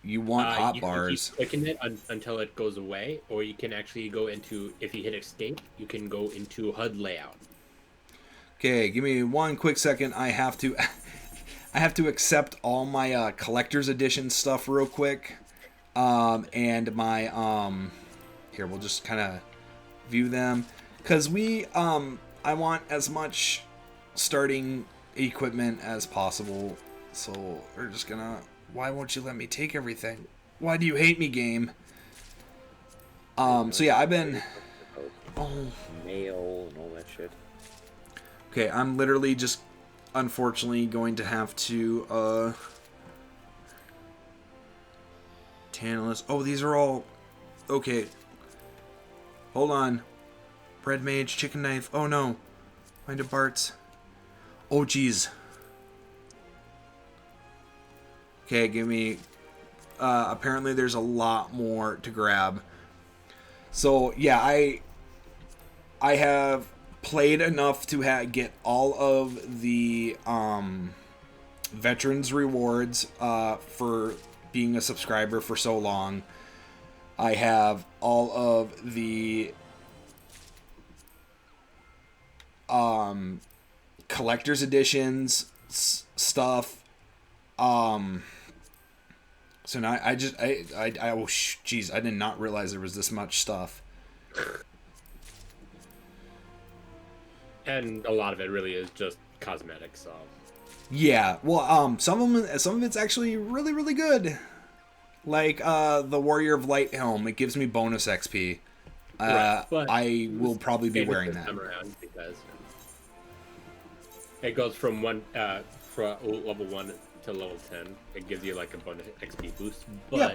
you want hot You can bars. keep clicking it until it goes away, or you can actually go into, if you hit escape, you can go into HUD layout. Okay, give me one quick second. I have to I have to accept all my collector's edition stuff real quick. And my here, we'll just kind of view them cuz I want as much starting equipment as possible. So, we're just going to, why won't you let me take everything? Why do you hate me, game? So yeah, I've been Mail and all that shit. Okay, I'm literally just unfortunately going to have to Tantalus. Oh, these are all okay. Hold on. Bread mage, chicken knife. Oh no. Find a Bart's. Oh geez. Okay, give me apparently there's a lot more to grab. So yeah, I have played enough to get all of the veterans rewards for being a subscriber for so long. I have all of the collector's editions stuff. So now I oh jeez, I did not realize there was this much stuff. And a lot of it really is just cosmetic, so. Yeah, well, some of it's actually really, really good. Like the Warrior of Light helm, it gives me bonus XP. Right, but I will probably be Save it wearing this that. time around because it goes from level 1 to level 10. It gives you like a bonus XP boost, but Yeah.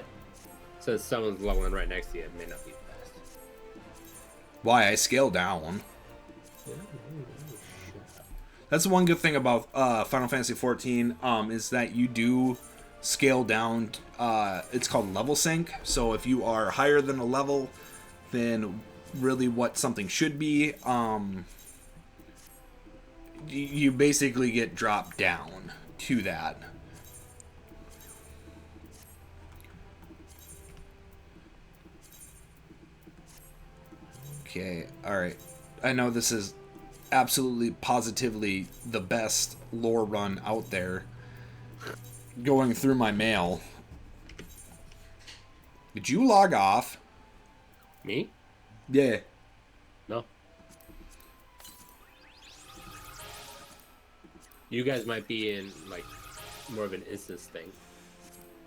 since someone's leveling right next to you, it may not be fast. Why I scale down. That's the one good thing about Final Fantasy XIV is that you do scale down. It's called level sync. So if you are higher than a level than really what something should be, you basically get dropped down to that. Okay, alright. I know this is absolutely positively the best lore run out there. Going through my mail. Did you log off? Me? Yeah. No. You guys might be in like more of an instance thing.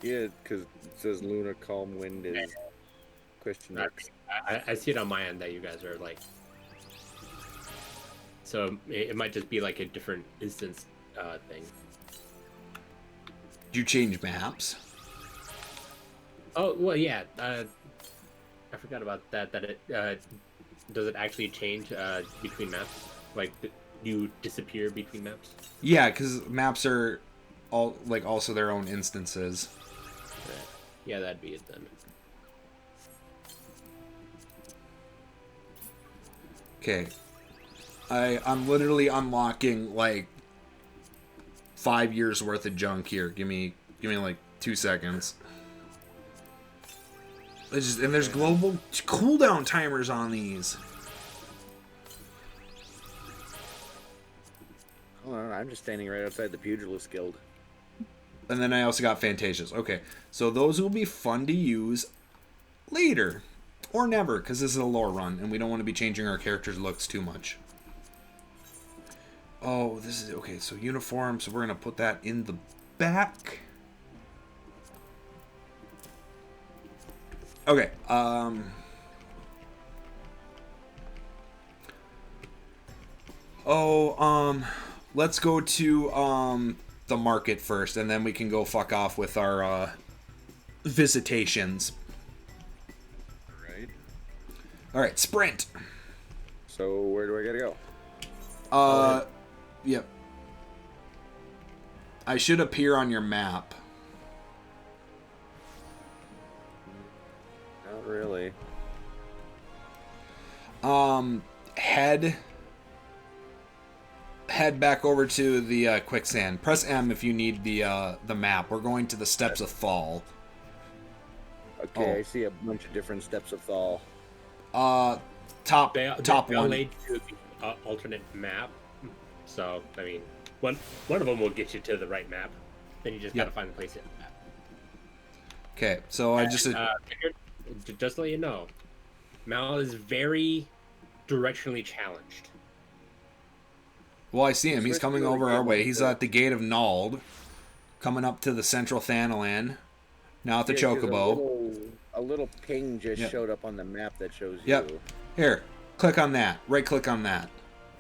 Yeah, because it says Luna Calm Wind is question mark. I see it on my end that you guys are like So it might just be like a different instance thing. Do you change maps? Oh well, yeah. I forgot about that. That it does it actually change between maps? Like, do you disappear between maps? Yeah, because maps are all like also their own instances. Right. Yeah, that'd be it then. Okay. I'm literally unlocking like 5 years worth of junk here. Give me like 2 seconds. And there's global cooldown timers on these. Hold on, I'm just standing right outside the Pugilist Guild. And then I also got Fantasias. Okay, so those will be fun to use later. Or never, because this is a lore run, and we don't want to be changing our characters' looks too much. Oh, this is... Okay, so uniform, so we're going to put that in the back. Okay, let's go to, the market first, and then we can go fuck off with our, visitations. Right. Alright, sprint! So, where do I gotta go? Yep. I should appear on your map. Not really. Head back over to the quicksand. Press M if you need the map. We're going to the Steps of Thal. Okay, Oh. I see a bunch of different steps of Thal. Top They one. laid to the alternate map. So I mean, one of them will get you to the right map. Then you just gotta find the place in the map. Okay, so I just Just to let you know, Mal is very directionally challenged. well, I see him. He's Switch coming to the over our game way. mode, He's too. at the gate of Nald, coming up to the central Thanalan. Now at the Yeah, 'cause Chocobo. A little ping just Yep. showed up on the map that shows Yep. you. Here, click on that. Right click on that.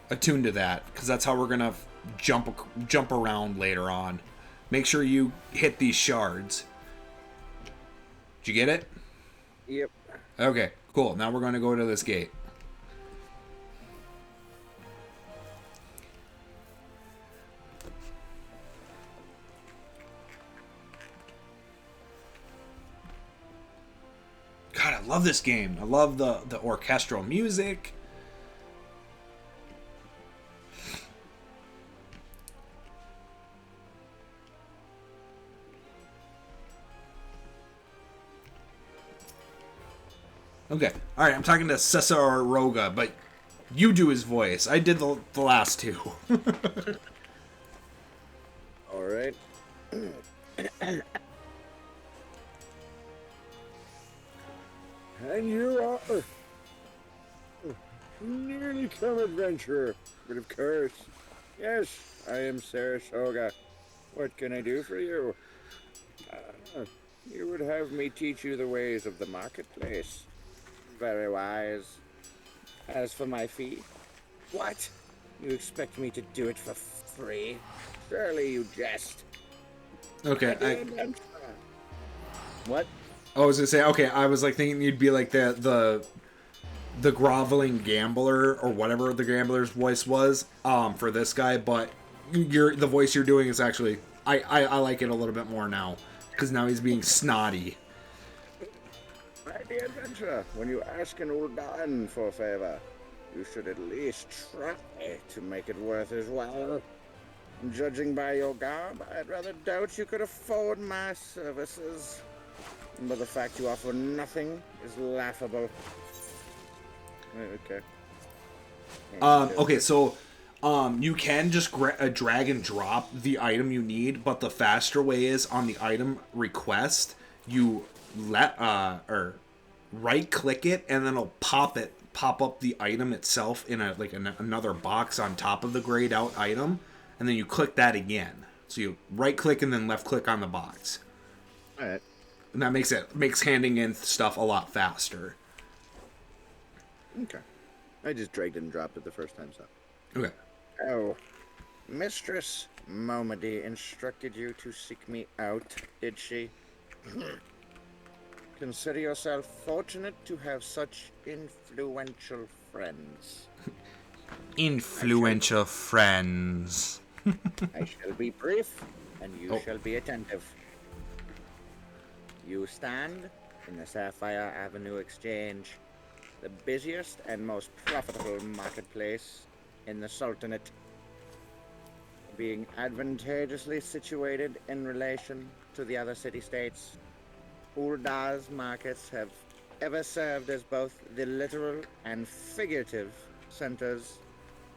Attune to that, because that's how we're gonna jump around later on. Make sure you hit these shards. Did you get it? Yep. Okay, cool. Now we're going to go to this gate. God, I love this game. I love the orchestral music. Okay, all right. I'm talking to Cesar Roga, but you do his voice. I did the last two. All right. And you are nearly come adventurer, but of course, yes, I am Saratoga. What can I do for you? You would have me teach you the ways of the marketplace. Very wise. As for my fee, what? You expect me to do it for free? Surely you jest. Okay, What? I was gonna say, okay, I was like thinking you'd be like the groveling gambler or whatever the gambler's voice was for this guy, but the voice you're doing is actually I like it a little bit more now because now he's being snotty. Mighty adventurer, when you ask an Uldan for a favor, you should at least try to make it worth his while. Judging by your garb, I'd rather doubt you could afford my services. But the fact you offer nothing is laughable. Okay. Okay, so you can just drag and drop the item you need, but the faster way is on the item request, you right click it and then it'll pop up the item itself in another box on top of the grayed out item, and then you click that again. So you right click and then left click on the box. All right. And that makes handing in stuff a lot faster. Okay. I just dragged and dropped it the first time, so. Okay. Oh, Mistress Momody instructed you to seek me out, did she? Consider yourself fortunate to have such influential friends. Influential friends. I shall be brief, and you Oh. shall be attentive. You stand in the Sapphire Avenue Exchange, the busiest and most profitable marketplace in the Sultanate, being advantageously situated in relation to the other city-states. Uldar's markets have ever served as both the literal and figurative centers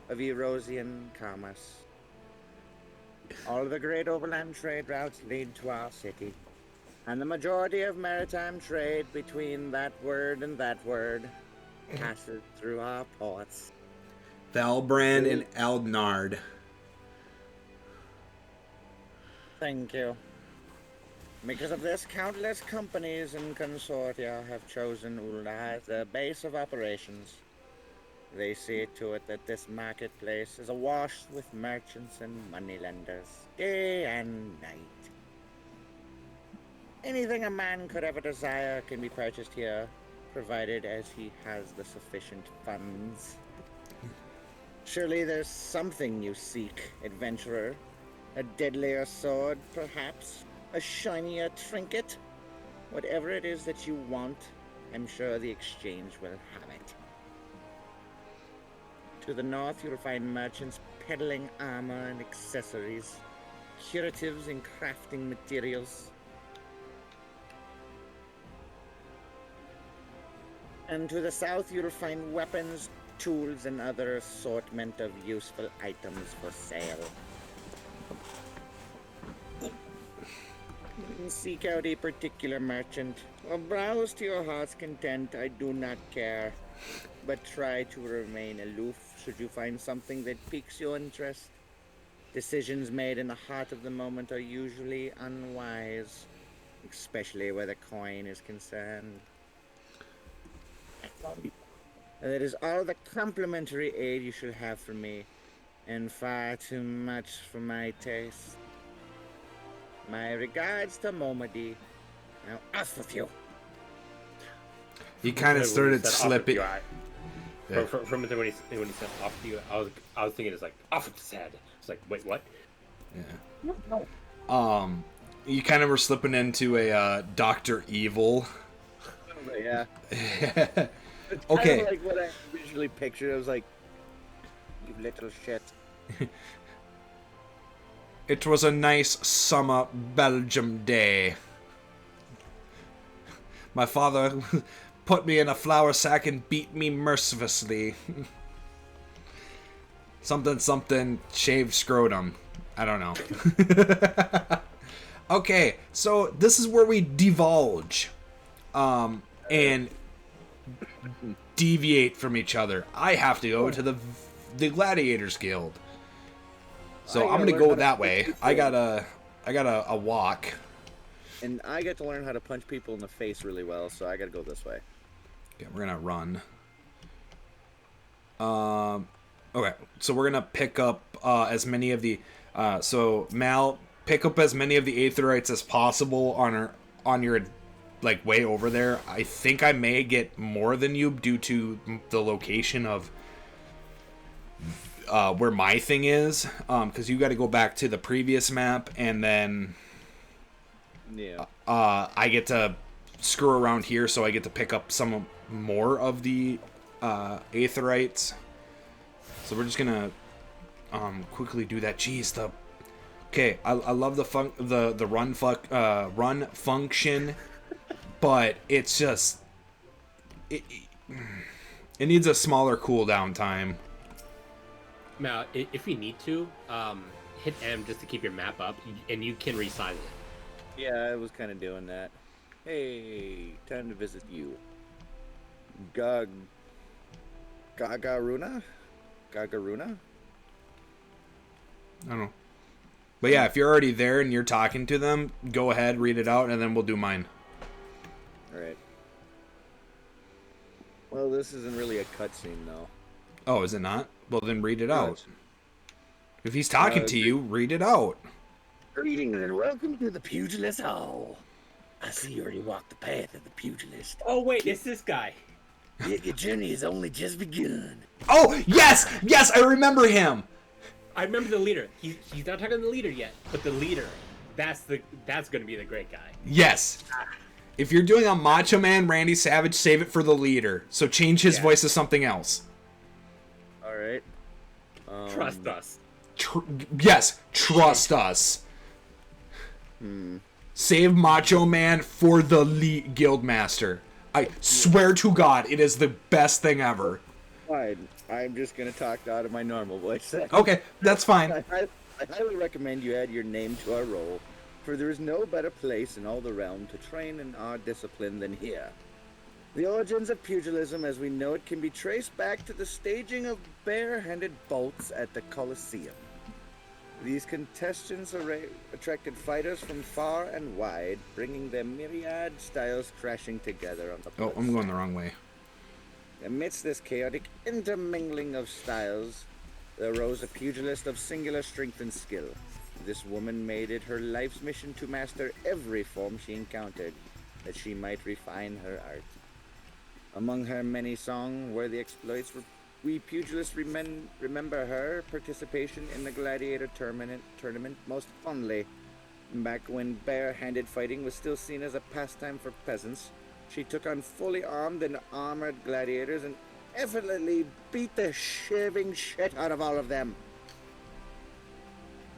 of Eorzea commerce. All the great overland trade routes lead to our city, and the majority of maritime trade between that word and that word passes through our ports. Valbrand and Aldnard. Thank you. Because of this, countless companies and consortia have chosen Uldar as their base of operations. They see to it that this marketplace is awash with merchants and moneylenders, day and night. Anything a man could ever desire can be purchased here, provided as he has the sufficient funds. Surely there's something you seek, adventurer. A deadlier sword, perhaps? A shinier trinket? Whatever it is that you want, I'm sure the exchange will have it. To the north, you'll find merchants peddling armor and accessories, curatives and crafting materials. And to the south, you'll find weapons, tools, and other assortment of useful items for sale. Seek out a particular merchant, or browse to your heart's content, I do not care. But try to remain aloof should you find something that piques your interest. Decisions made in the heart of the moment are usually unwise, especially where the coin is concerned. That is all the complimentary aid you shall have from me, and far too much for my taste. My regards to Momody. Now off with you. He kind of started slipping. Yeah. From when he said off to you, I was thinking it's like off with his head. It's like, wait, what? Yeah. You kind of were slipping into a Dr. Evil. Yeah. Okay. Kind of like what I visually pictured. I was like, you little shit. It was a nice summer Belgium day. My father put me in a flour sack and beat me mercilessly. Something shaved scrotum. I don't know. Okay, so this is where we divulge and deviate from each other. I have to go to the Gladiators Guild. So I'm gonna go that way. I got a walk. And I get to learn how to punch people in the face really well, so I gotta go this way. Yeah, we're gonna run. Okay, so we're gonna pick up as many of the. So Mal, pick up as many of the Aetherites as possible on your like way over there. I think I may get more than you due to the location of where my thing is, because you got to go back to the previous map, and then I get to screw around here, so I get to pick up some more of the Aetherites. So we're just gonna quickly do that. Jeez, okay. I love the run function, but it's just it needs a smaller cooldown time. Now, if you need to, hit M just to keep your map up, and you can resize it. Yeah, I was kind of doing that. Hey, time to visit you. Gagaruna? Gagaruna? I don't know. But yeah, if you're already there and you're talking to them, go ahead, read it out, and then we'll do mine. Alright. Well, this isn't really a cutscene, though. Oh, is it not? Well, then read it No, out. If he's talking to you, read it out. Greetings and welcome to the Pugilist Hall. I see you already walked the path of the pugilist. Oh wait, it's this guy. Yet your journey has only just begun. Oh, yes, I remember him. I remember the leader. He's not talking to the leader yet, but the leader, that's gonna be the great guy. Yes. If you're doing a Macho Man Randy Savage, save it for the leader. So change his voice to something else. All right. Trust us. Yes, trust us. Save Macho Man for the Guildmaster. I swear to God, it is the best thing ever. Fine. I'm just gonna talk out of my normal voice. Okay, that's fine. I highly recommend you add your name to our role, for there is no better place in all the realm to train in our discipline than here. The origins of pugilism as we know it can be traced back to the staging of bare-handed bouts at the Colosseum. These contestants attracted fighters from far and wide, bringing their myriad styles crashing together on the Oh, I'm going the wrong way. Amidst this chaotic intermingling of styles, there arose a pugilist of singular strength and skill. This woman made it her life's mission to master every form she encountered, that she might refine her art. Among her many song-worthy exploits, we pugilists remember her participation in the gladiator tournament most fondly. Back when bare-handed fighting was still seen as a pastime for peasants, she took on fully armed and armored gladiators and effortlessly beat the shaving shit out of all of them.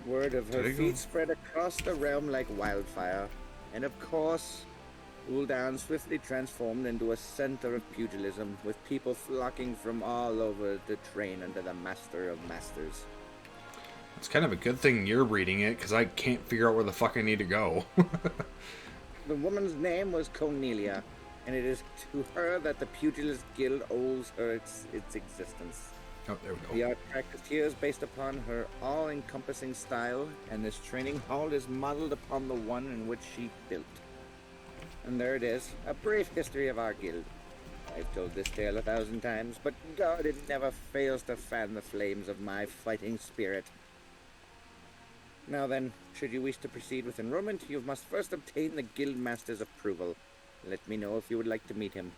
Word of her feat spread across the realm like wildfire, and of course, Ul'dan swiftly transformed into a center of pugilism, with people flocking from all over to train under the master of masters. It's kind of a good thing you're reading it, because I can't figure out where the fuck I need to go. The woman's name was Cornelia, and it is to her that the Pugilist Guild owes her its existence. Oh, there we go. The art practiced here is based upon her all-encompassing style, and this training hall is modeled upon the one in which she built. And there it is, a brief history of our guild. I've told this tale 1,000 times, but God, it never fails to fan the flames of my fighting spirit. Now then, should you wish to proceed with enrollment, you must first obtain the Guildmaster's approval. Let me know if you would like to meet him.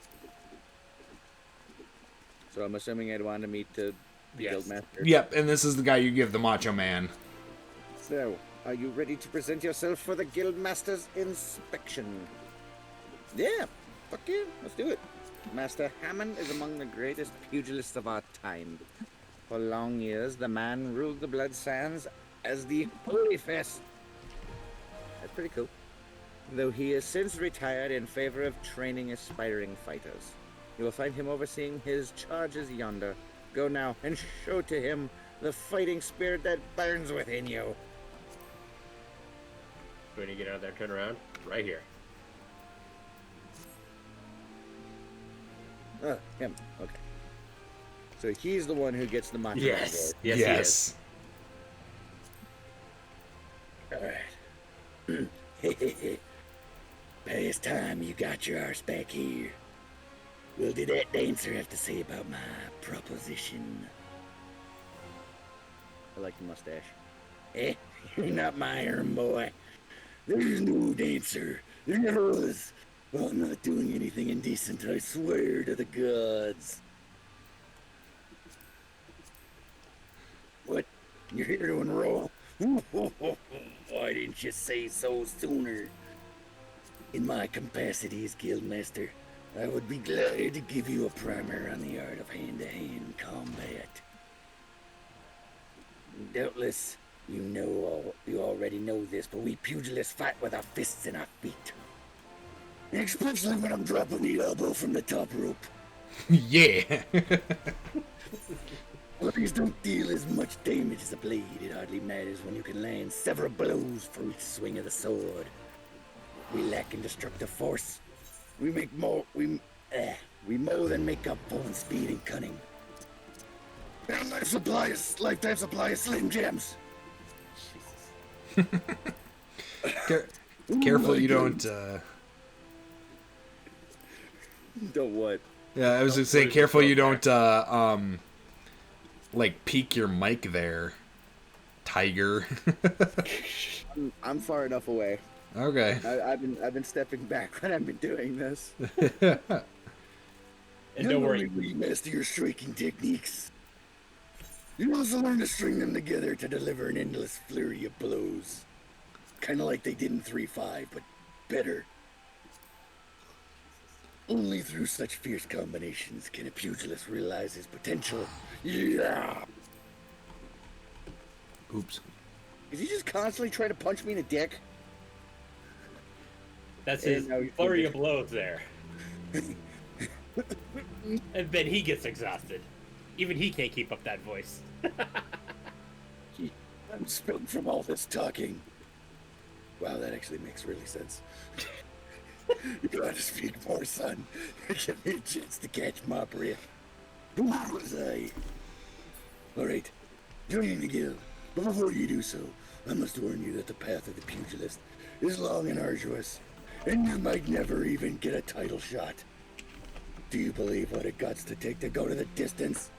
So I'm assuming I'd want to meet the Guildmaster. Yep, and this is the guy you give the Macho Man. So, are you ready to present yourself for the Guildmaster's inspection? Yeah, fuck yeah, let's do it. Master Hammond is among the greatest pugilists of our time. For long years, the man ruled the Blood Sands as the Holy Fist. That's pretty cool. Though he has since retired in favor of training aspiring fighters. You will find him overseeing his charges yonder. Go now and show to him the fighting spirit that burns within you. When you get out there, turn around. Right here. Oh, him. Okay. So he's the one who gets the macho. Yes. Yes. All right. Past time you got your arse back here. What did that dancer have to say about my proposition? I like the mustache. Eh? You're not my errand boy. There's no dancer. There never was. Well, I'm not doing anything indecent, I swear to the gods. What? You're here to enroll? Why didn't you say so sooner? In my capacity as Guildmaster, I would be glad to give you a primer on the art of hand-to-hand combat. Doubtless, you already know this, but we pugilists fight with our fists and our feet. Especially when I'm dropping the elbow from the top rope. Yeah. Blades don't deal as much damage as a blade. It hardly matters when you can land several blows for each swing of the sword. We lack in destructive force. We more than make up for in speed and cunning. And lifetime supply of Slim Jims. Careful you don't. Don't what? Yeah, I was just saying, careful you don't like peak your mic there, Tiger. I'm far enough away. Okay. I've been stepping back when I've been doing this. And don't worry. When you master your striking techniques, you also learn to string them together to deliver an endless flurry of blows. Kind of like they did in 3-5, but better. Only through such fierce combinations can a pugilist realize his potential. Yeah. Oops. Is he just constantly trying to punch me in the dick? That's his no, flurry of blows there. And then he gets exhausted. Even he can't keep up that voice. I'm spent from all this talking. Wow, that actually makes really sense. You gotta speak more, son. Give me a chance to catch my breath. Who was I? Alright, join the guild. But before you do so, I must warn you that the path of the pugilist is long and arduous, and you might never even get a title shot. Do you believe what it guts to take to go to the distance?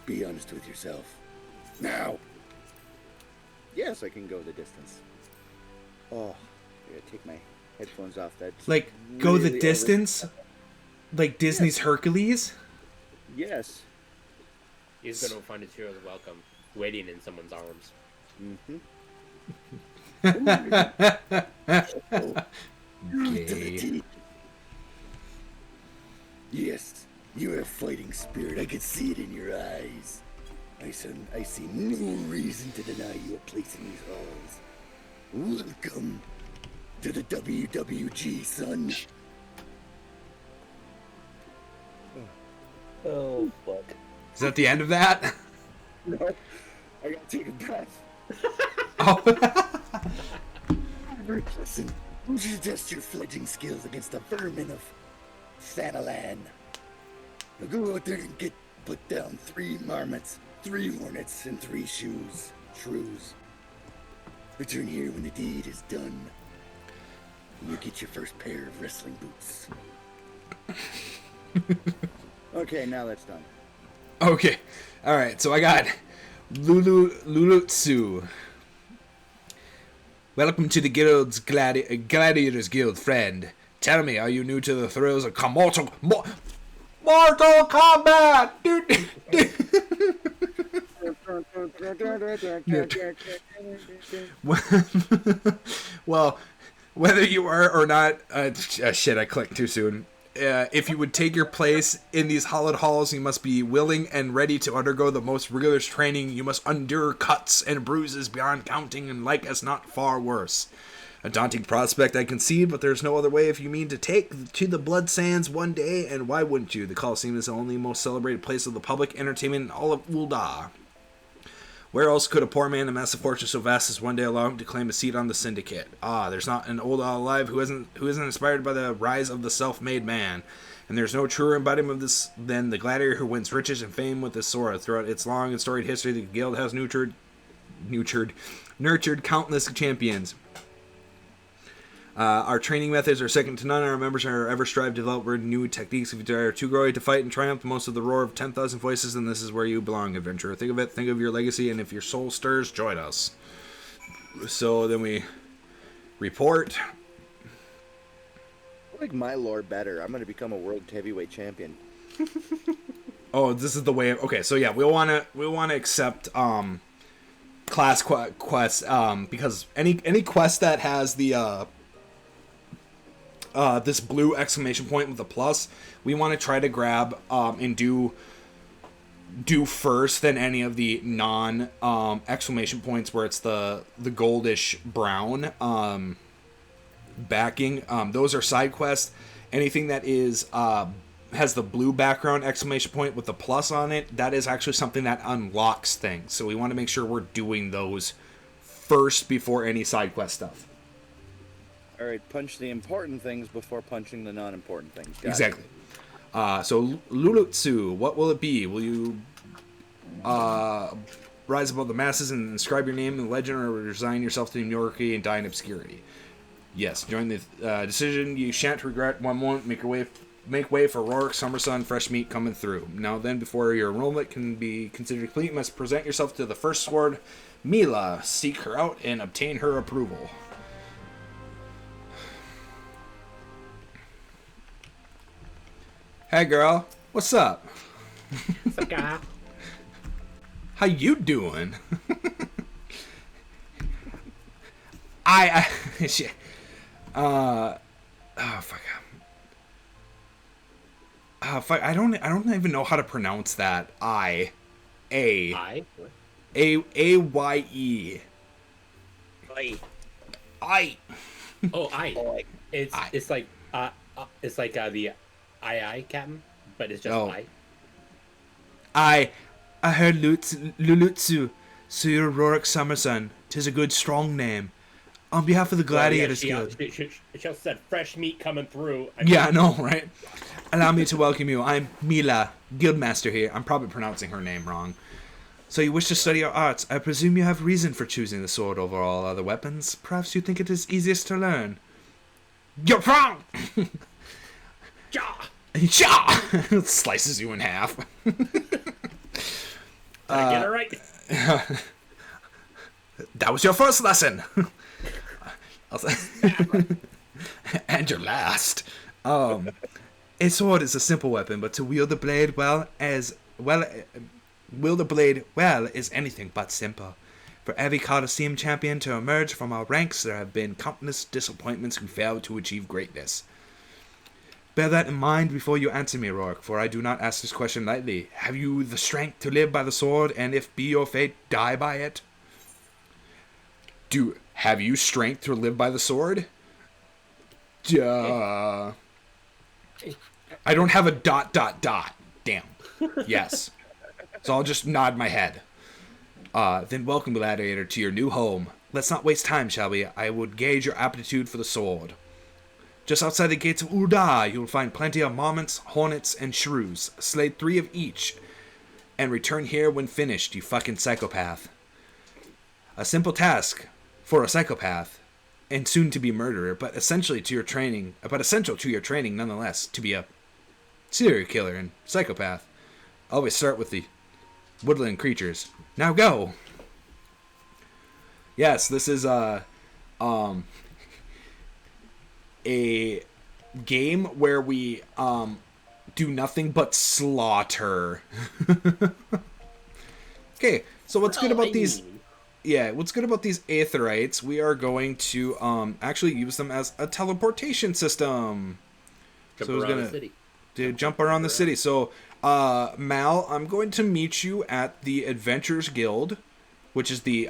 Be honest with yourself. Now! Yes, I can go the distance. Oh, I gotta take my headphones off. That's Like, go the really distance? Like Disney's Hercules? Yes. He's gonna find his hero's welcome, waiting in someone's arms. Gay. Yes, you have fighting spirit. I can see it in your eyes. I see no reason to deny you a place in these halls. Welcome to the WWG, son. Oh, fuck. Is that the end of that? No, I gotta take a breath. Oh. Listen, you should test your fledgling skills against the vermin of Thanalan. Now go out there and put down 3 marmots, 3 hornets, and 3 shrews. Return here when the deed is done. And you get your first pair of wrestling boots. Okay, now that's done. Okay. Alright, so I got Lulutsu. Welcome to the guild's Gladiators Guild, friend. Tell me, are you new to the thrills of Mortal Kombat? Dude. Well, whether you are or not, shit, I clicked too soon. If you would take your place in these hallowed halls, you must be willing and ready to undergo the most rigorous training. You must endure cuts and bruises beyond counting, and like as not far worse. A daunting prospect, I concede, but there's no other way if you mean to take to the blood sands one day, and why wouldn't you? The Coliseum is the only most celebrated place of the public entertainment in all of Ul'dah. Where else could a poor man amass a fortune so vast as one day alone to claim a seat on the syndicate? Ah, there's not an Ul'dah alive who isn't inspired by the rise of the self-made man. And there's no truer embodiment of this than the gladiator who wins riches and fame with his sword. Throughout its long and storied history, the guild has nurtured countless champions. Our training methods are second to none. Our members are ever strive to develop new techniques. If you are too growing to fight and triumph, most of the roar of 10,000 voices, then this is where you belong, adventurer. Think of it, think of your legacy, and if your soul stirs, join us. So then we report. I like my lore better. I'm gonna become a world heavyweight champion. Oh, this is the way. Okay, so yeah, we'll want to accept class quests because any quest that has the this blue exclamation point with a plus, we want to try to grab and do first than any of the non exclamation points where it's the goldish brown backing. Those are side quests. Anything that is has the blue background exclamation point with the plus on it, that is actually something that unlocks things. So we want to make sure we're doing those first before any side quest stuff. All right, punch the important things before punching the non-important things. Got Exactly. So Lulutsu, what will it be? Will you rise above the masses and inscribe your name in the legend, or resign yourself to mediocrity and die in obscurity? Yes, join the decision you shan't regret one moment. Make your way make way for Rourke, Summersun, fresh meat coming through. Now then, before your enrollment can be considered complete, you must present yourself to the first sword, Mila. Seek her out and obtain her approval. Hey girl, what's up? What's up, guy? How you doing? I shit. Oh fuck. Fuck. I don't even know how to pronounce that. I? What? A-Y-E. I. Oh, I. It's I. it's like the I captain, but it's just Oh. I. I heard Lulutsu, so you're Rourke Summersun. 'Tis a good strong name. On behalf of the Gladiators Guild. She just said fresh meat coming through. Yeah, I know, right? Allow me to welcome you. I'm Mila, Guildmaster here. I'm probably pronouncing her name wrong. So you wish to study our arts. I presume you have reason for choosing the sword over all other weapons. Perhaps you think it is easiest to learn. You're wrong! Ja! Ja! Slices you in half. Did I get it right? That was your first lesson. And your last. A sword is a simple weapon, but to wield the blade well is anything but simple. For every Coliseum champion to emerge from our ranks, there have been countless disappointments who failed to achieve greatness. Bear that in mind before you answer me, Rourke, for I do not ask this question lightly. Have you the strength to live by the sword, and if be your fate, die by it? Have you strength to live by the sword? Duh. I don't have a ... Damn. Yes. So I'll just nod my head. Then welcome, Gladiator, to your new home. Let's not waste time, shall we? I would gauge your aptitude for the sword. Just outside the gates of Urda, you'll find plenty of marmots, hornets, and shrews. Slay 3 of each, and return here when finished, you fucking psychopath. A simple task for a psychopath, and soon to be murderer, but essential to your training nonetheless, to be a serial killer and psychopath. Always start with the woodland creatures. Now go! Yes, this is a game where we do nothing but slaughter. Okay, so what's good about these? Yeah, what's good about these aetherites? We are going to actually use them as a teleportation system. Jump so around the city. Jump around the city. So, Mal, I'm going to meet you at the Adventurers Guild, which is the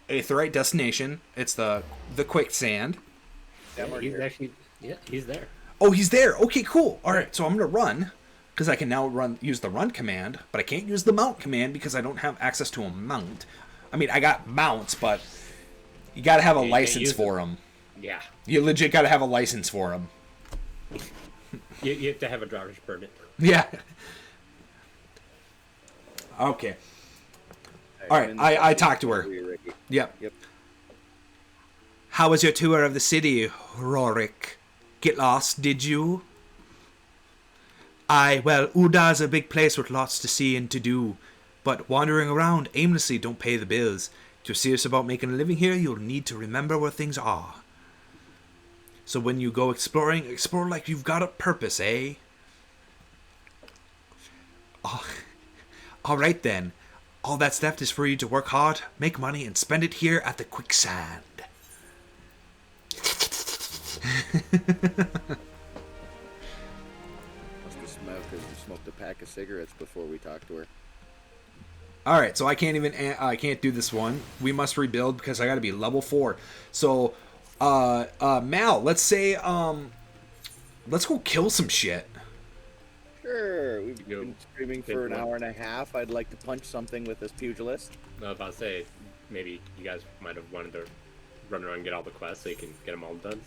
aetherite destination. It's the quicksand. He's there. Oh, he's there. Okay, cool. All right, so I'm gonna run because I can now use the run command, but I can't use the mount command because I don't have access to a mount. I mean, I got mounts, but you gotta have a license for them. Yeah. You legit gotta have a license for them. You have to have a driver's permit. Yeah. Okay. All right, I talked to her. Yep. How was your tour of the city, Rorik? Get lost, did you? Well, Urda's a big place with lots to see and to do, but wandering around aimlessly don't pay the bills. If you're serious about making a living here, you'll need to remember where things are. So when you go exploring, explore like you've got a purpose, eh? Oh, all right then. All that's left is for you to work hard, make money, and spend it here at the quicksand. Must have smoked because we smoked a pack of cigarettes before we talked to her. All right, so I can't do this one. We must rebuild because I got to be level 4. So, Mal, let's say, let's go kill some shit. Sure, we've been screaming for an hour and a half. I'd like to punch something with this pugilist. I was about to say, maybe you guys might have wanted to run around and get all the quests so you can get them all done.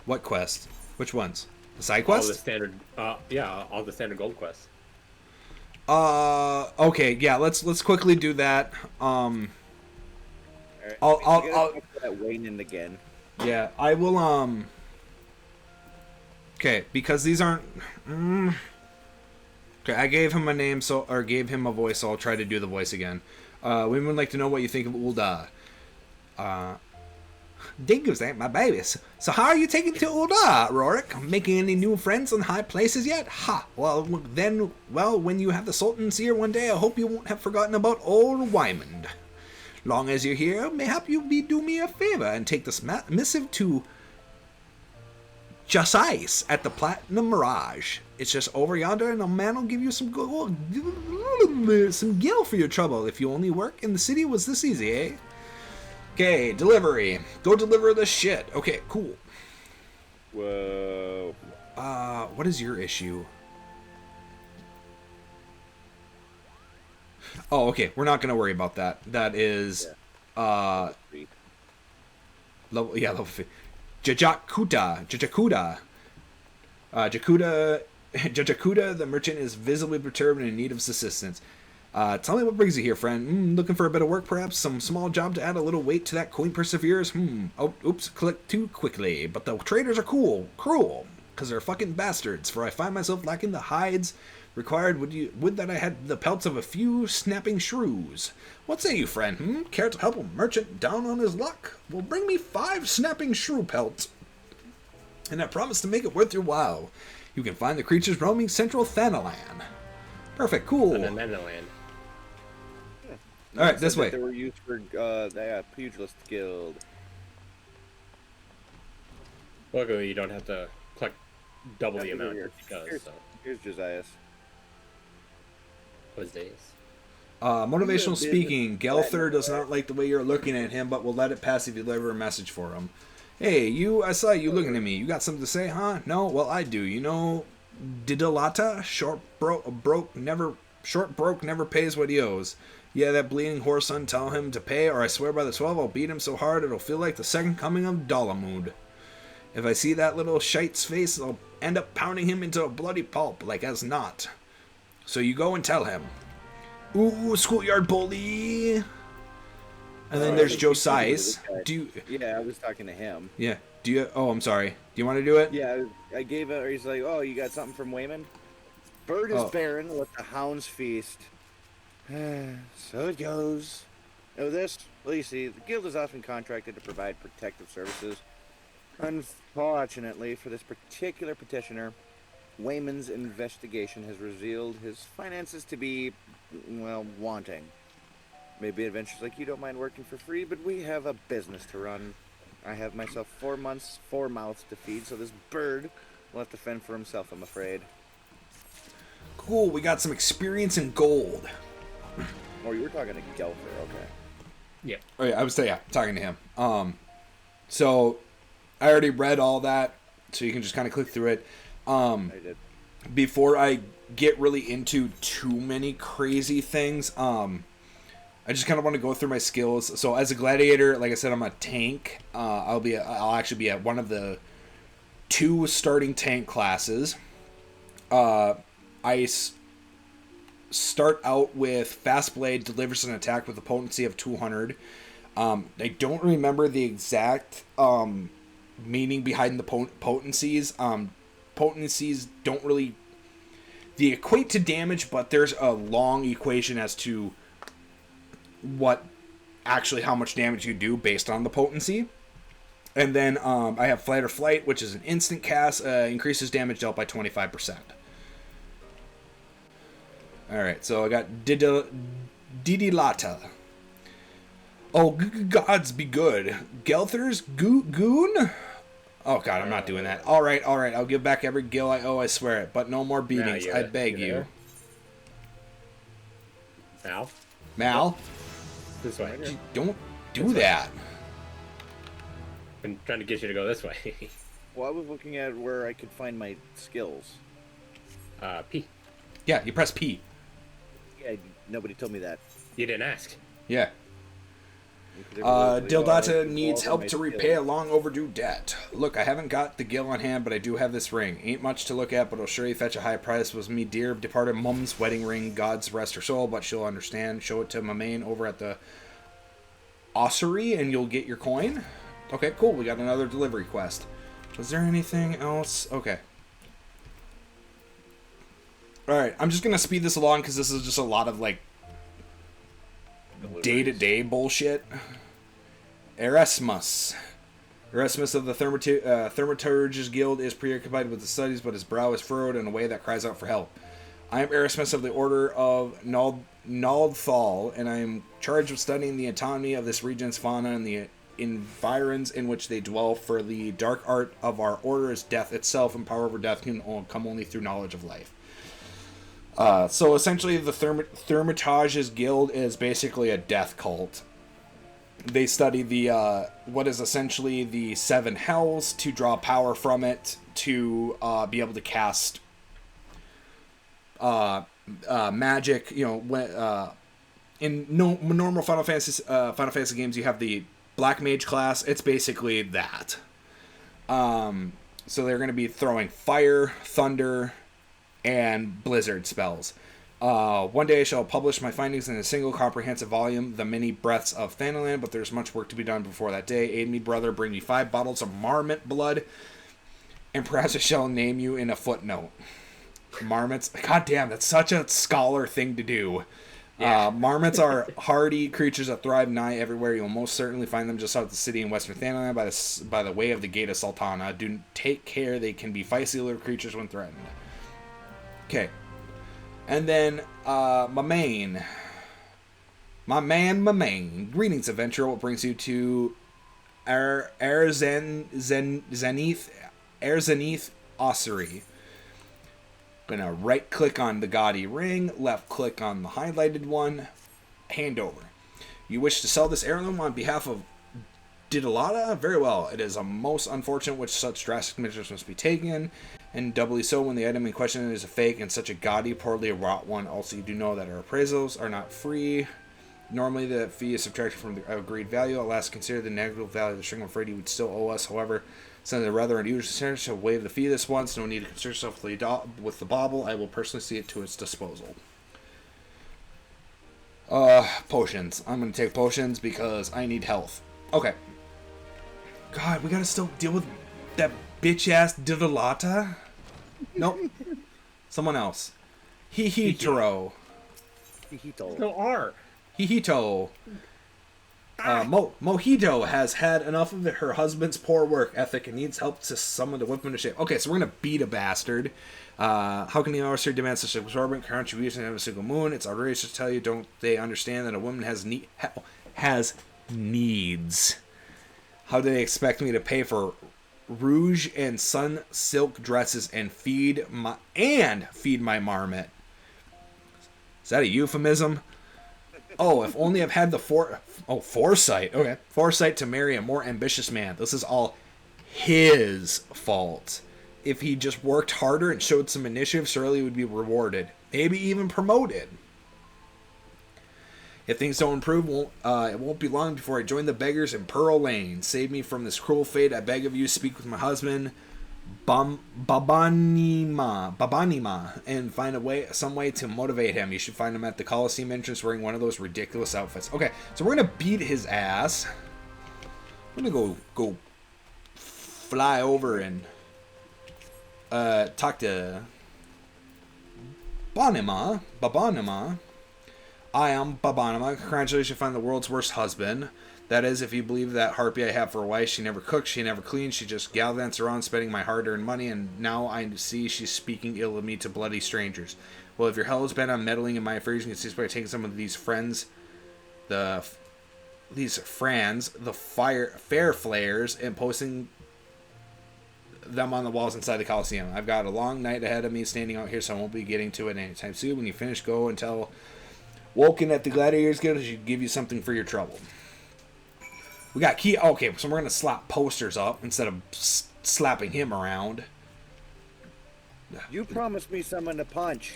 What quest? Which ones? The side quest? All the standard, all the standard gold quests. Okay, yeah, let's quickly do that. Right, I'll that Wayne again. Yeah, I will, Okay, because these aren't... Okay, I gave him a name, gave him a voice, so I'll try to do the voice again. We would like to know what you think of Ulda. Dingoes ain't my babies. So how are you taking to Ulda, Rorik? Making any new friends in high places yet? Ha! Well, when you have the Sultans here one day, I hope you won't have forgotten about old Wymond. Long as you're here, mayhap you do me a favor and take this missive to Just Ice at the Platinum Mirage. It's just over yonder, and a man will give you some gil for your trouble. If you only work in the city was this easy, eh? Okay, delivery. Go deliver the shit. Okay, cool. Whoa. What is your issue? Oh, okay. We're not gonna worry about that. That is, level 3. Jajakuda. Jajakuda, the merchant is visibly perturbed and in need of assistance. Tell me what brings you here, friend. Looking for a bit of work, perhaps? Some small job to add a little weight to that coin perseveres? Oh, oops, click too quickly. But the traders are cruel, because they're fucking bastards, for I find myself lacking the hides required. Would that I had the pelts of a few snapping shrews. What say you, friend? Care to help a merchant down on his luck? Well, bring me 5 snapping shrew pelts, and I promise to make it worth your while. You can find the creatures roaming central Thanalan. Perfect, cool. Thanalan. All right, this way. They were used for the Pugilist Guild. Luckily, you don't have to collect double the amount because. Here's Josias. What's days? Motivational speaking. Gelther does not like the way you're looking at him, but will let it pass if you deliver a message for him. Hey, I saw you looking at me. You got something to say, huh? No? Well, I do. You know, Didalata, short broke never pays what he owes. Yeah, that bleeding horse son, tell him to pay, or I swear by the 12 I'll beat him so hard it'll feel like the second coming of Dalamud. If I see that little shite's face, I'll end up pounding him into a bloody pulp, like as not. So you go and tell him. Ooh, schoolyard bully! And then there's Josias. Yeah, I was talking to him. Yeah. Oh, I'm sorry. Do you want to do it? Yeah, I gave it, or he's like, oh, you got something from Waymond? Bird is barren, let the hounds feast. So it goes. Know this? Well, you see, the guild is often contracted to provide protective services. Unfortunately, for this particular petitioner, Waymond's investigation has revealed his finances to be, well, wanting. Maybe adventures like you don't mind working for free, but we have a business to run. I have myself 4 months, 4 mouths to feed, so this bird will have to fend for himself, I'm afraid. Cool, we got some experience in gold. Oh, you were talking to Gelfer, okay. Yeah. Oh yeah, I was talking to him. So I already read all that, so you can just kind of click through it. I did. Before I get really into too many crazy things, I just kind of want to go through my skills. So as a gladiator, like I said, I'm a tank. I'll actually be at one of the 2 starting tank classes. I start out with Fast Blade, delivers an attack with a potency of 200. I don't remember the exact meaning behind the potencies. Potencies don't really... They equate to damage, but there's a long equation as to how much damage you do based on the potency. And then I have Flight or Flight, which is an instant cast, increases damage dealt by 25%. Alright, so I got Didilata. Oh, gods be good. Gelther's goon? Oh god, I'm not doing that. Alright, I'll give back every gil I owe, I swear it. But no more beatings, I beg you. Mal? This way. Don't do that. I'm trying to get you to go this way. Well, I was looking at where I could find my skills. P. Yeah, you press P. Yeah, nobody told me that. You didn't ask. Yeah. Dildata needs help to repay a long overdue debt. Look, I haven't got the gil on hand, but I do have this ring. Ain't much to look at, but it'll sure you fetch a high price. Was me dear departed mum's wedding ring. God's rest her soul, but she'll understand. Show it to my main over at the ossuary, and you'll get your coin. Okay, cool. We got another delivery quest. Was there anything else? Okay. All right, I'm just gonna speed this along because this is just a lot of like day-to-day bullshit. Erasmus of the Thaumaturges Guild is preoccupied with the studies, but his brow is furrowed in a way that cries out for help. I am Erasmus of the Order of Naldthal, and I am charged with studying the anatomy of this region's fauna and the environs in which they dwell, for the dark art of our order is death itself, and power over death can come only through knowledge of life. So essentially the Thaumaturges Guild is basically a death cult. They study the what is essentially the seven hells to draw power from it to be able to cast magic. You know, when in normal Final Fantasy games you have the Black Mage class. It's basically that. So they're going to be throwing fire, thunder, and blizzard spells. One day I shall publish my findings in a single comprehensive volume, The Many Breaths of Thanalan, but there's much work to be done before that day. Aid me, brother, bring me 5 bottles of marmot blood, and perhaps I shall name you in a footnote. Marmots, god damn, that's such a scholar thing to do. Yeah. Marmots are hardy creatures that thrive nigh everywhere. You'll most certainly find them just out of the city in western Thanalan by the way of the Gate of Sultana. Do take care, they can be feisty little creatures when threatened. Okay. And then, my main. Greetings, adventurer. What brings you to Zenith Ossuary? Gonna right click on the gaudy ring, left click on the highlighted one, hand over. You wish to sell this heirloom on behalf of Didalata? Very well. It is a most unfortunate which such drastic measures must be taken, and doubly so when the item in question is a fake and such a gaudy, poorly wrought one. Also, you do know that our appraisals are not free. Normally, the fee is subtracted from the agreed value. Alas, consider the negative value of the string. I'm afraid you would still owe us. However, since a rather unusual standard, shall waive the fee this once. No need to concern yourself with the bauble. I will personally see it to its disposal. Potions. I'm going to take potions because I need health. Okay. God, we got to still deal with that bitch-ass Didalata? Nope. Someone else. Hihitoro. No R. Hihito. Mojito has had enough of her husband's poor work ethic and needs help to someone to whip him into shape. Okay, so we're going to beat a bastard. How can the Eorzea demand such exorbitant contribution to have a single moon? It's outrageous to tell you, don't they understand that a woman has needs? How do they expect me to pay for rouge and sun silk dresses and feed my marmot? Is that a euphemism? Oh, if only I've had the foresight. Okay, foresight to marry a more ambitious man. This is all his fault. If he just worked harder and showed some initiative, surely he would be rewarded, maybe even promoted. If things don't improve, it won't be long before I join the beggars in Pearl Lane. Save me from this cruel fate, I beg of you. Speak with my husband, Babanima, and find some way to motivate him. You should find him at the Coliseum entrance wearing one of those ridiculous outfits. Okay, so we're gonna beat his ass. I'm gonna go fly over and talk to Babanima. I am Babanima. Congratulations, you find the world's worst husband. That is, if you believe that harpy I have for a wife. She never cooks, she never cleans, she just gallivants around spending my hard-earned money, and now I see she's speaking ill of me to bloody strangers. Well, if your hell is bent on meddling in my affairs, you can see this by taking some of these fair flares, and posting them on the walls inside the Coliseum. I've got a long night ahead of me standing out here, so I won't be getting to it anytime soon. When you finish, go and tell Woken at the Gladiators Guild she should give you something for your trouble. We got key. Okay, so we're gonna slap posters up instead of slapping him around. You promised me someone to punch.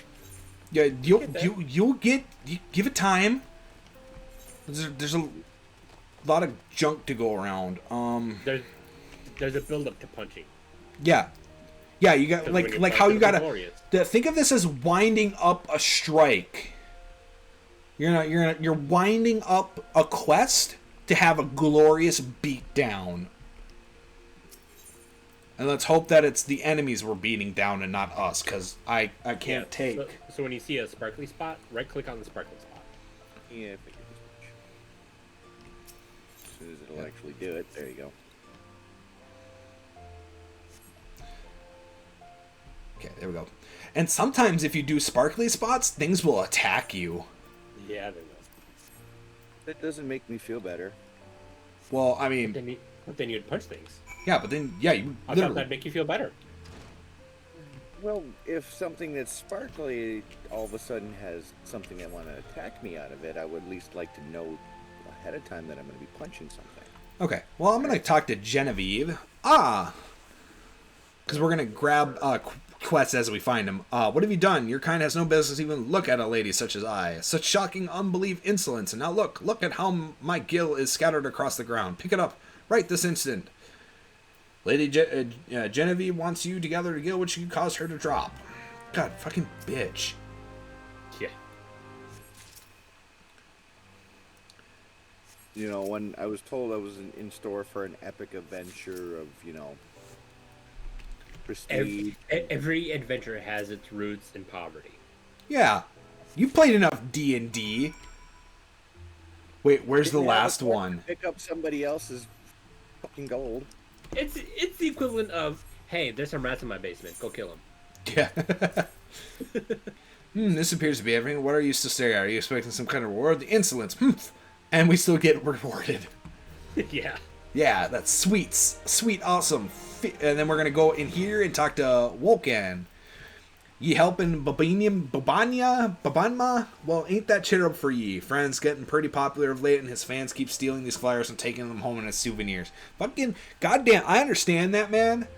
Yeah, you'll give it time. There's a lot of junk to go around. There's a build up to punching. Yeah, you got like how you gotta think of this as winding up a strike. You're winding up a quest to have a glorious beatdown. And let's hope that it's the enemies we're beating down and not us, because I can't take... So when you see a sparkly spot, right-click on the sparkly spot. Yeah, if I get this much. As soon as it'll actually do it, there you go. Okay, there we go. And sometimes if you do sparkly spots, things will attack you. Yeah, they will. That doesn't make me feel better. Well, I mean... But then you'd punch things. Yeah, but then, yeah, you I thought literally... that'd make you feel better. Well, if something that's sparkly all of a sudden has something that want to attack me out of it, I would at least like to know ahead of time that I'm going to be punching something. Okay, well, I'm going to talk to Genevieve. Because we're going to grab quests as we find them. What have you done? Your kind has no business even look at a lady such as I. Such shocking, unbelief, insolence. And now look at how my gill is scattered across the ground. Pick it up right this instant. Lady Genevieve wants you to gather the gill which you caused her to drop. God, fucking bitch. Yeah. You know, when I was told I was in store for an epic adventure of, you know, prestige. Every adventure has its roots in poverty. Yeah. You played enough D&D. Wait, where's the last one? Pick up somebody else's fucking gold. It's the equivalent of, hey, there's some rats in my basement. Go kill them. Yeah. This appears to be everything. What are you still staring at? Are you expecting some kind of reward? The insolence. And we still get rewarded. Yeah. Yeah, that's sweet. Sweet, awesome. And then we're going to go in here and talk to Wolkan. Ye helping Babanma? Well, ain't that shit up for ye? Friend's getting pretty popular of late, and his fans keep stealing these flyers and taking them home as souvenirs. Fucking goddamn, I understand that, man.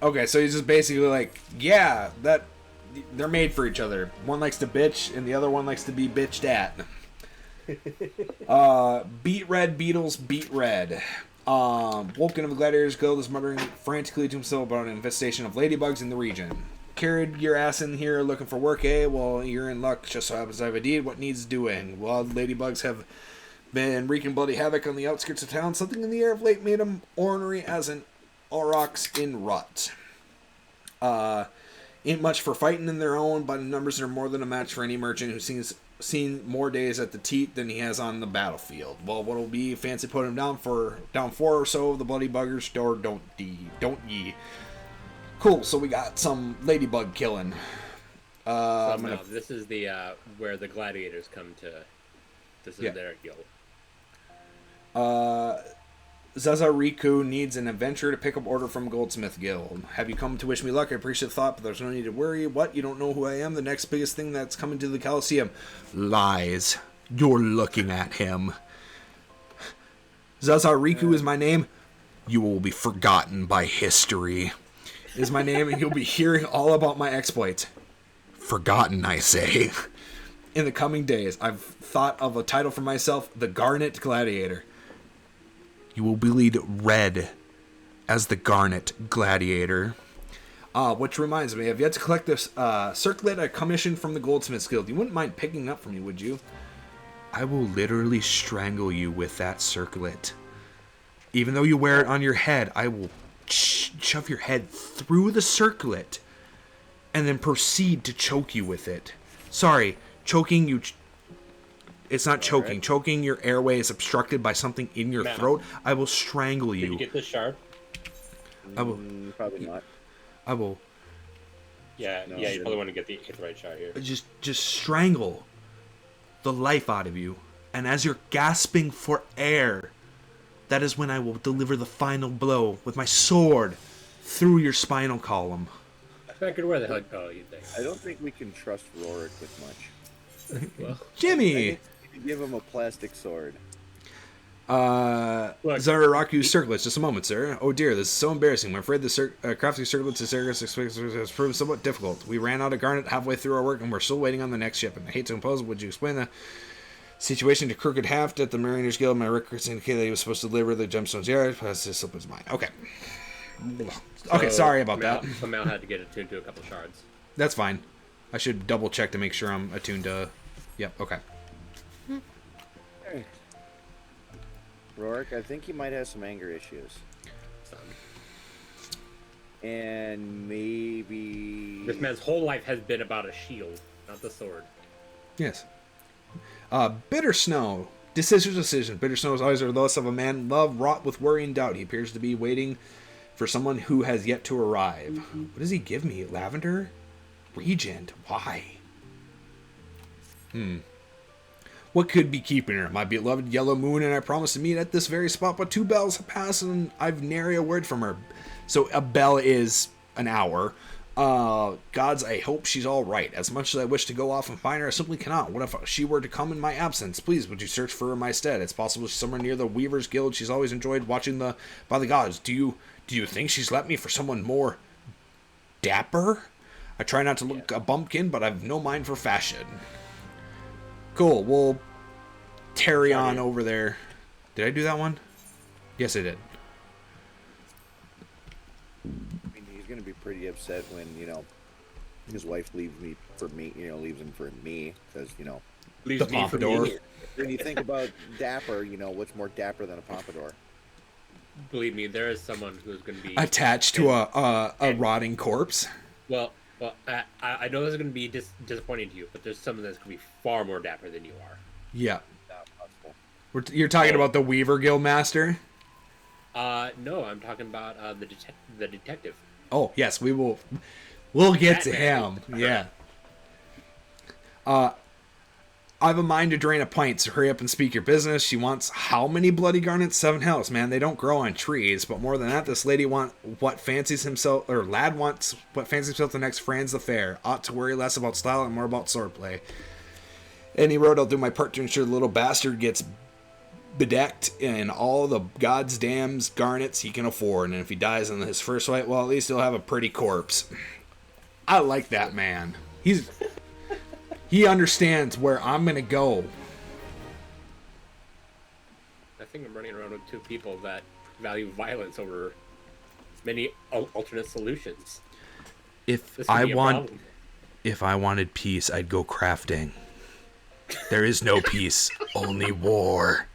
Okay, so he's just basically like, yeah, that they're made for each other. One likes to bitch, and the other one likes to be bitched at. Beat red Beatles, beat red. Wolfkin of the Gladiators Guild is muttering frantically to himself about an infestation of ladybugs in the region. Carried your ass in here looking for work, eh? Well, you're in luck. Just so happens I have a deed. What needs doing? Well, ladybugs have been wreaking bloody havoc on the outskirts of town. Something in the air of late made them ornery as an aurochs in rut. Ain't much for fighting in their own, but in numbers are more than a match for any merchant who's seen more days at the teat than he has on the battlefield. Well, what'll be fancy put him down four or so of the bloody buggers, or don't ye. Cool, so we got some ladybug killing. No, this is the where the gladiators come to. This is their guild. Zazariku needs an adventurer to pick up order from Goldsmith Guild. Have you come to wish me luck? I appreciate the thought, but there's no need to worry. What? You don't know who I am? The next biggest thing that's coming to the Coliseum. Lies. You're looking at him. Zazariku is my name. You will be forgotten by history. Is my name, and you'll be hearing all about my exploits. Forgotten, I say. In the coming days, I've thought of a title for myself, the Garnet Gladiator. You will bleed red as the Garnet Gladiator. Which reminds me, I've yet to collect this circlet, a commission from the Goldsmiths Guild. You wouldn't mind picking up for me, would you? I will literally strangle you with that circlet. Even though you wear it on your head, I will shove your head through the circlet and then proceed to choke you with it. Sorry, choking you... It's not choking. Right. Choking, your airway is obstructed by something in your throat. I will strangle you. Did you get this shard? I will. Probably not. I will. Yeah, no, you probably want to get the right shot here. Just strangle the life out of you. And as you're gasping for air, that is when I will deliver the final blow with my sword through your spinal column. Becker, where the hell go you think? I don't think we can trust Rorik with much. Well, Jimmy! Give him a plastic sword. Zararaku's circlets. Just a moment, sir. Oh dear, this is so embarrassing. I'm afraid the crafting circlets to Sargus has proven somewhat difficult. We ran out of garnet halfway through our work, and we're still waiting on the next ship. And I hate to impose, would you explain the situation to Crooked Haft at the Mariners Guild? My records indicate that he was supposed to deliver the gemstones yard. Plus, his slip was mine. Okay. Okay, sorry about that. So Mal had to get attuned to a couple shards. That's fine. I should double check to make sure I'm attuned to... Yep, okay. Rourke, I think he might have some anger issues. Son. And maybe... This man's whole life has been about a shield, not the sword. Yes. Bitter Snow. Decision. Bitter Snow's eyes are those of a man in love, wrought with worry and doubt. He appears to be waiting for someone who has yet to arrive. What does he give me? Lavender? Regent. Why? What could be keeping her? My beloved yellow moon and I promise to meet at this very spot, but 2 bells have passed and I've nary a word from her. So a bell is an hour. Gods, I hope she's all right. As much as I wish to go off and find her, I simply cannot. What if she were to come in my absence? Please, would you search for her in my stead? It's possible she's somewhere near the Weaver's Guild. She's always enjoyed watching by the gods. Do you think she's left me for someone more dapper? I try not to look a bumpkin, but I've no mind for fashion. Cool. We'll tarry on over there. Did I do that one? Yes, I did. I mean, he's going to be pretty upset when, his wife leaves him for me, because, Leaves The me for pompadour. me. when you think about dapper, what's more dapper than a pompadour? Believe me, there is someone who's going to be Attached to a rotting corpse. Well, I know this is going to be disappointing to you, but there's someone that's going to be far more dapper than you are. Yeah. Not possible. You're talking about the Weaver Guild Master? No, I'm talking about the detective. Oh, yes, we'll get to Batman. him. Yeah. I have a mind to drain a pint, so hurry up and speak your business. She wants how many bloody garnets? 7 hells, man. They don't grow on trees. But more than that, this lady lad wants what fancies himself the next Franz the Fair. Ought to worry less about style and more about swordplay. And he wrote, I'll do my part to ensure the little bastard gets bedecked in all the god's damns garnets he can afford. And if he dies in his first fight, well, at least he'll have a pretty corpse. I like that man. He understands where I'm going to go. I think I'm running around with 2 people that value violence over many alternate solutions. If This could be a problem. If I wanted peace, I'd go crafting. There is no peace, only war.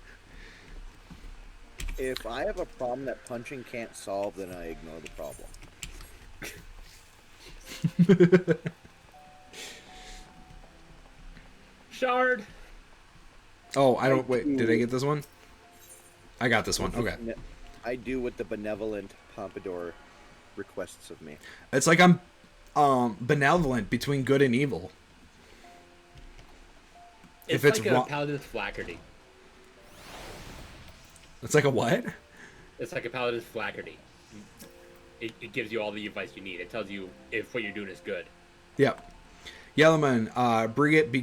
If I have a problem that punching can't solve, then I ignore the problem. Shard. Oh, I don't wait. Did I get this one? I got this one. Okay. I do what the benevolent pompadour requests of me. It's like I'm benevolent between good and evil. It's If it's like a wrong, paladin's flaherty. it's like a what? It's like a paladin's flaherty. It gives you all the advice you need. It tells you if what you're doing is good. Yep. Yellowman, Brigit, be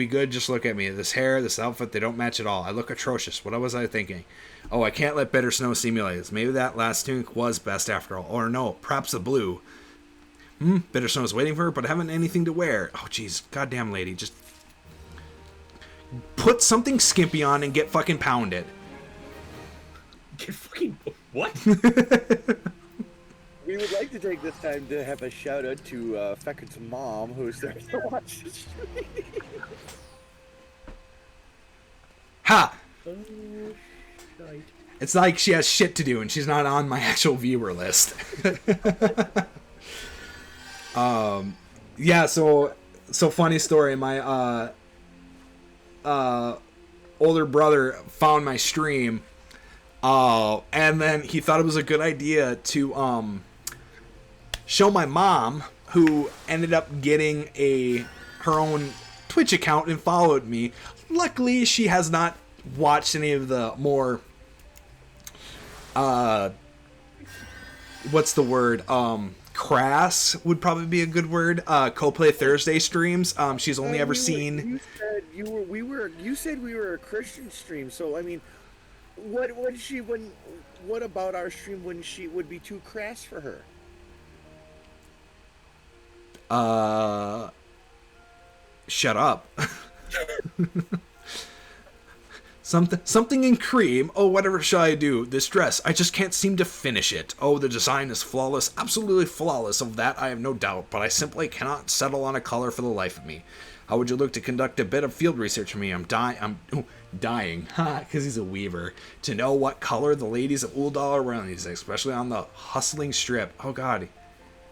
good. Just look at me. This hair, this outfit, they don't match at all. I look atrocious. What was I thinking? Oh, I can't let Bitter Snow see me like this. Maybe that last tunic was best after all. Or no, perhaps the blue. Bitter Snow's waiting for her, but I haven't anything to wear. Oh, jeez. Goddamn lady. Just put something skimpy on and get fucking pounded. Get fucking what? We would like to take this time to have a shout out to Feckert's mom, who's there to watch the stream. Ha! Oh, shite. It's like she has shit to do and she's not on my actual viewer list. Yeah, so funny story. My older brother found my stream, and then he thought it was a good idea to show my mom, who ended up getting her own Twitch account and followed me. Luckily, she has not watched any of the more what's the word? Crass would probably be a good word. CoPlay Thursday streams. She's only ever seen. You said we were a Christian stream, so I mean, what about our stream would be too crass for her? Shut up. Something in cream. Oh, whatever shall I do? This dress, I just can't seem to finish it. Oh, the design is flawless, absolutely flawless. Of that I have no doubt, but I simply cannot settle on a color for the life of me. How would you look to conduct a bit of field research for me? I'm dying, because he's a weaver, to know what color the ladies of Uldal are wearing these days, especially on the hustling strip. Oh God,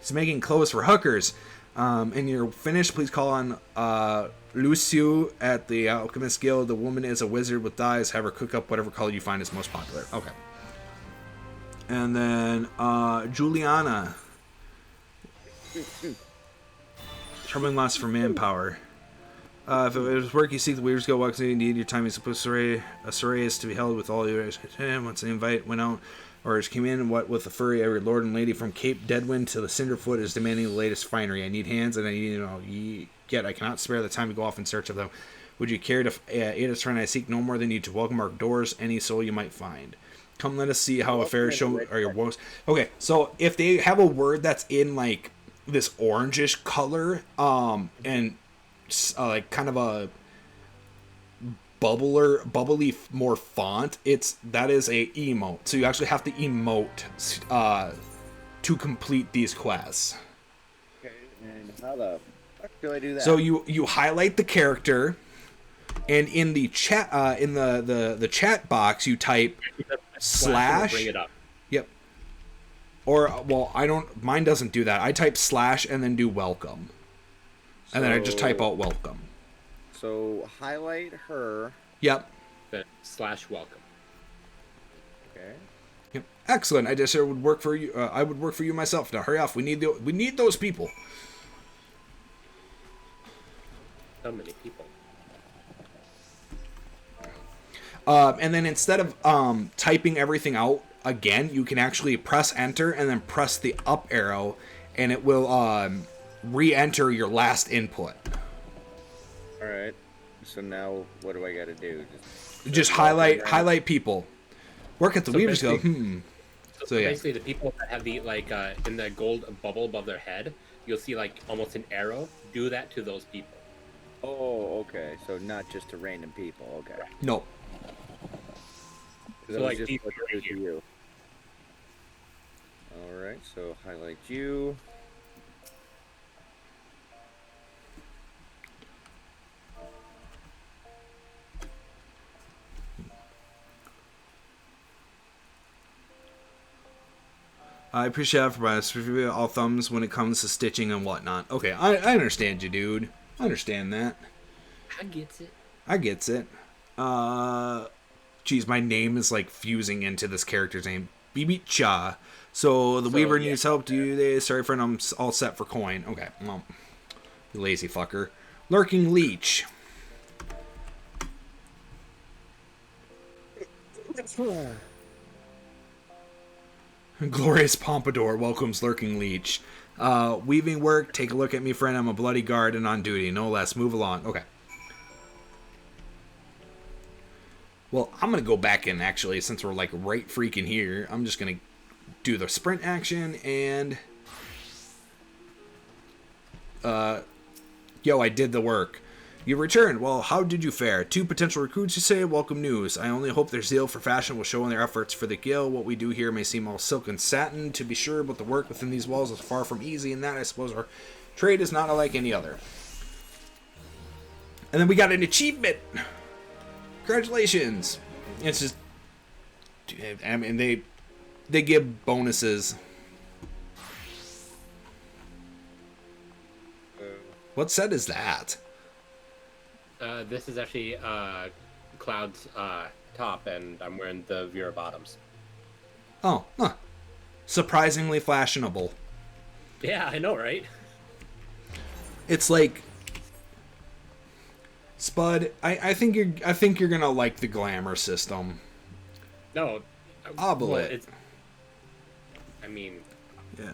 he's making clothes for hookers. And you're finished, please call on Lucio at the Alchemist Guild. The woman is a wizard with dyes. Have her cook up whatever color you find is most popular. Okay. And then Juliana. Troubling loss for manpower. If it was work you seek, the Weaver's Guild walks in. Indeed, your time is supposed to a soiree is to be held with all your. Once the invite went out, orders came in. What with the furry, every lord and lady from Cape Deadwind to the Cinderfoot is demanding the latest finery. I need hands, and I need yet I cannot spare the time to go off in search of them. Would you care to aid us? Trying I seek no more than you to welcome our doors any soul you might find. Come, let us see how affairs show are your woes. Okay, so if they have a word that's in like this orangish color, and like kind of a bubbly more font, that is a emote. So you actually have to emote to complete these quests. Okay, and how the fuck do I do that? So you highlight the character, and in the chat in the chat box you type slash. Bring it up. Yep. Or well, mine doesn't do that. I type slash and then do welcome. And then I just type out welcome. So highlight her. Yep. Then / welcome. Okay. Yep. Excellent. I just would work for you. I would work for you myself. Now hurry off. We need those people. So many people. And then instead of typing everything out again, you can actually press enter and then press the up arrow, and it will re-enter your last input. All right. So now what do I got to do? Just highlight people. Work at the Weaver's Guild. So yeah. Basically, the people that have the in the gold bubble above their head, you'll see like almost an arrow. Do that to those people. Oh, okay. So not just to random people. Okay. No. So like just what to do to you. All right. So highlight you. I appreciate that for all thumbs when it comes to stitching and whatnot. Okay, I understand you, dude. I understand that. I gets it. I gets it. Geez, my name is like fusing into this character's name. Bibi Cha. So the Weaver needs help. Do they? Sorry, friend. I'm all set for coin. Okay. Well, you lazy fucker. Lurking Leech. Glorious Pompadour welcomes Lurking Leech. Weaving work. Take a look at me, friend. I'm a bloody guard and on duty. No less. Move along. Okay. Well, I'm going to go back in, actually, since we're, like, right freaking here. I'm just going to do the sprint action, and... Yo, I did the work. You returned. Well, how did you fare? 2 potential recruits, you say? Welcome news. I only hope their zeal for fashion will show in their efforts for the guild. What we do here may seem all silk and satin, to be sure, but the work within these walls is far from easy, and that, I suppose, our trade is not unlike any other. And then we got an achievement! Congratulations! It's just... I mean, they give bonuses. What set is that? This is actually Cloud's top, and I'm wearing the Vera bottoms. Oh, huh. Surprisingly fashionable. Yeah, I know, right? It's like... Spud, I think you're gonna like the glamour system. No, Oblit. I mean, yeah,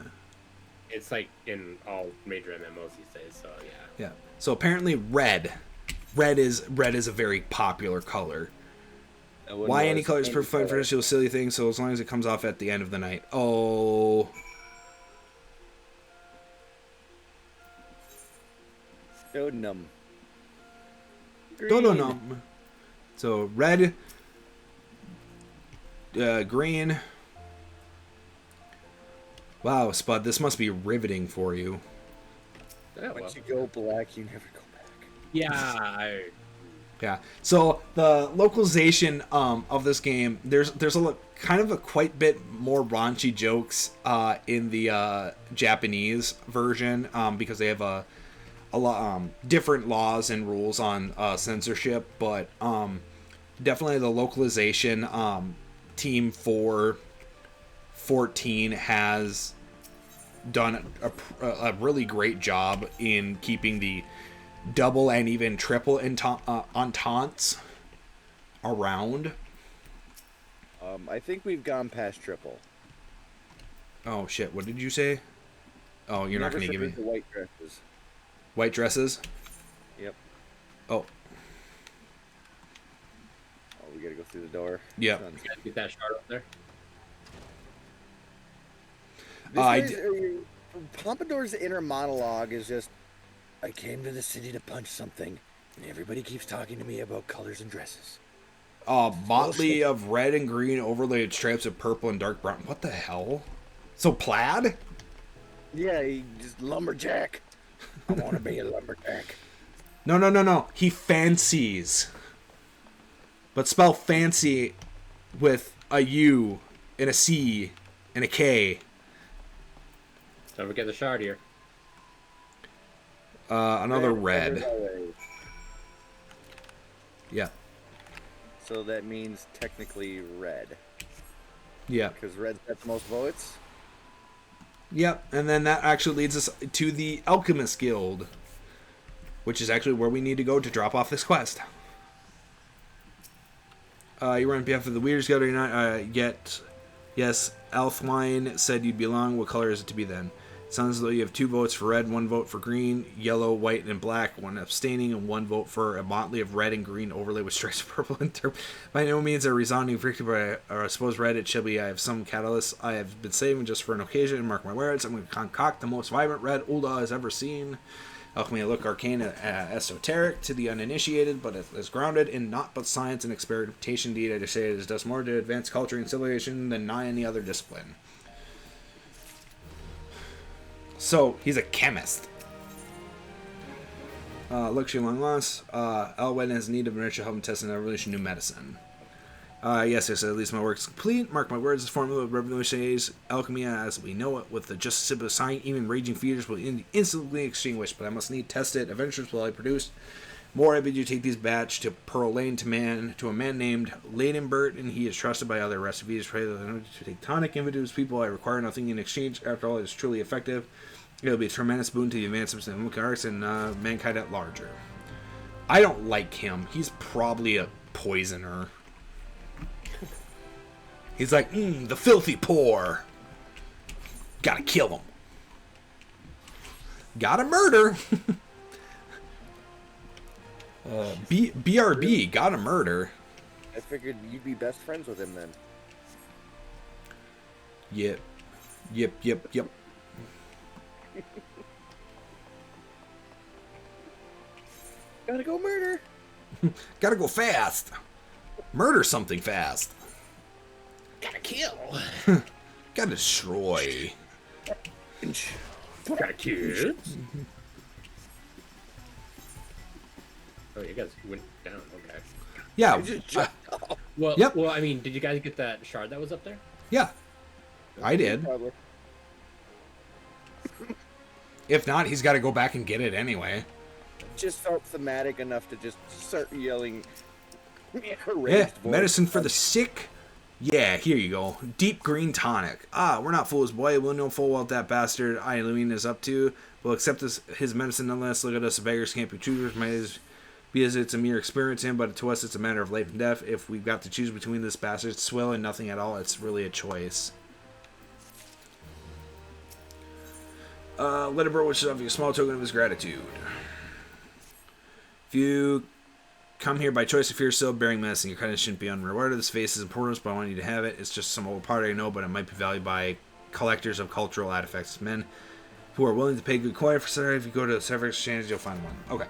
it's like in all major MMOs these days. So yeah. Yeah. So apparently, red is a very popular color. Why any color is perfect for this silly thing? So as long as it comes off at the end of the night. Oh. Dodonum. Dodonum. So red, green. Wow, Spud, this must be riveting for you. Yeah, well, Once you go black, you never go back. yeah, Yeah. So the localization of this game, there's kind of a quite bit more raunchy jokes in the Japanese version because they have a lot different laws and rules on censorship, but definitely the localization team for 14 has done a really great job in keeping the double and even triple ententes around. I think we've gone past triple. Oh shit! What did you say? Oh, you're not going to give me the white dresses. White dresses. Yep. Oh. Oh, we gotta go through the door. Yep. you guys get that shard up there. Pompadour's inner monologue is just, I came to the city to punch something, and everybody keeps talking to me about colors and dresses. Motley of red and green overlaid stripes of purple and dark brown. What the hell? So plaid? Yeah, he just lumberjack. I want to be a lumberjack. No. He fancies. But spell fancy with a U and a C and a K. Don't forget the shard here. Another red. Yeah. So that means technically red. Yeah. Because red's got the most votes. Yep. And then that actually leads us to the Alchemist Guild, which is actually where we need to go to drop off this quest. You run on behalf of the Weirds Guild, or you're not yet. Yes, Elfwine said you'd belong. What color is it to be then? Sounds as though you have 2 votes for red, 1 vote for green, yellow, white, and black, 1 abstaining, and 1 vote for a motley of red and green overlay with stripes of purple and by no means a resounding victory, but I suppose red it shall be. I have some catalyst I have been saving just for an occasion. Mark my words, I'm going to concoct the most vibrant red Ulda has ever seen. Alchemy look arcane and esoteric to the uninitiated, but it is grounded in naught but science and experimentation. Indeed, I just say it does more to advance culture and civilization than nigh any other discipline. So, he's a chemist. Luxury long lost. Elwen has need of inertia help him test an evolution new medicine. Yes, at least my work is complete. Mark my words, this formula of revolutionaries alchemy as we know it, with the just sip of sign, even raging fevers will instantly extinguish, but I must need test it. Adventures will I produce. More, I bid you take these batch to Pearl Lane to a man named Ladenbert, and he is trusted by other recipes. Pray to take tonic individuals people. I require nothing in exchange. After all, it is truly effective. It will be a tremendous boon to the advancements in the arts and mankind at larger. I don't like him. He's probably a poisoner. He's like, the filthy poor. Gotta kill him. Gotta murder. BRB, gotta murder. I figured you'd be best friends with him then. Yep. Gotta go murder. Gotta go fast. Murder something fast. Gotta kill. Gotta destroy. Got kids. Oh, you guys went down. Okay. Yeah. Well, Yep. Well, I mean, did you guys get that shard that was up there? Yeah. I did. Probably. If not, he's got to go back and get it anyway. Just felt thematic enough to just start yelling. Yeah, medicine for the sick. Yeah, here you go. Deep green tonic. We're not fools, boy. We'll know full well what that bastard Eileen is up to. We'll accept his medicine nonetheless. Look at us, beggars can't be choosers. Might as be as it's a mere experience in, but to us it's a matter of life and death. If we've got to choose between this bastard's swill and nothing at all, it's really a choice. Letterborough wishes off you a small token of his gratitude. If you come here by choice, if you're still bearing medicine, your kindness shouldn't be unrewarded. This face is important, but I want you to have it. It's just some old part I know, but it might be valued by collectors of cultural artifacts. Men who are willing to pay good coin for something. If you go to the Sever Exchange, you'll find one. Okay.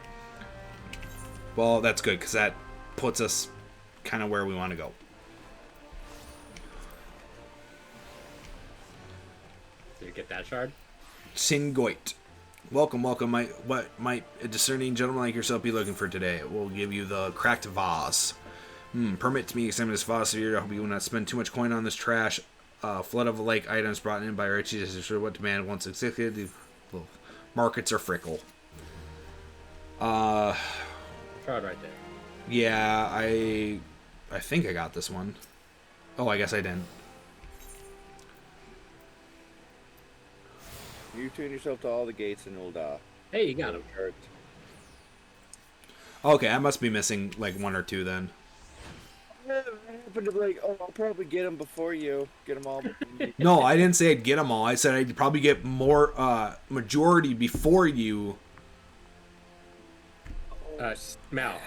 Well, that's good, because that puts us kind of where we want to go. Did you get that shard? Singoit. Welcome, welcome. What might a discerning gentleman like yourself be looking for today? We'll give you the cracked vase. Permit to me examine this vase here. I hope you will not spend too much coin on this trash. Flood of like items brought in by Richie is sure what demand once existed. The markets are fickle. Shard right there. Yeah, I think I got this one. Oh, I guess I didn't. You tune yourself to all the gates and it'll Hey, you got him. hurt. Okay, I must be missing like one or two then. I happen to be like, oh, I'll probably get them before you. Get them all. No, I didn't say I'd get them all. I said I'd probably get more majority before you. Mal.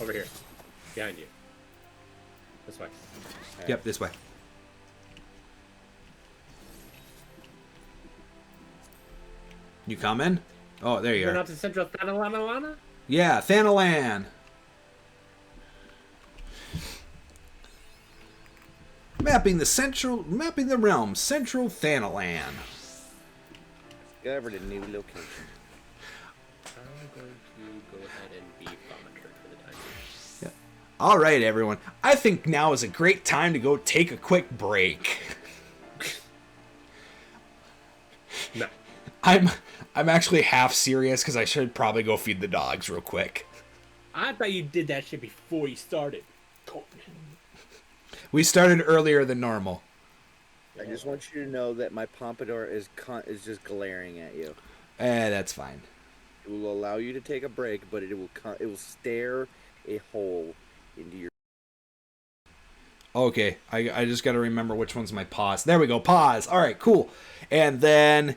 Over here. Behind you. This way. Yep, this way. You coming? Oh, there you You're are. not to Central Thanalana? Yeah, Thanalan. Mapping the realm, Central Thanalan. Discovered a new location. I'm going to go ahead and be Thaumaturge for the time being. All right, everyone. I think now is a great time to go take a quick break. No. I'm actually half serious because I should probably go feed the dogs real quick. I thought you did that shit before you started. We started earlier than normal. I just want you to know that my pompadour is just glaring at you. That's fine. It will allow you to take a break, but it will stare a hole into your. Okay, I just got to remember which one's my pause. There we go, pause. All right, cool. And then...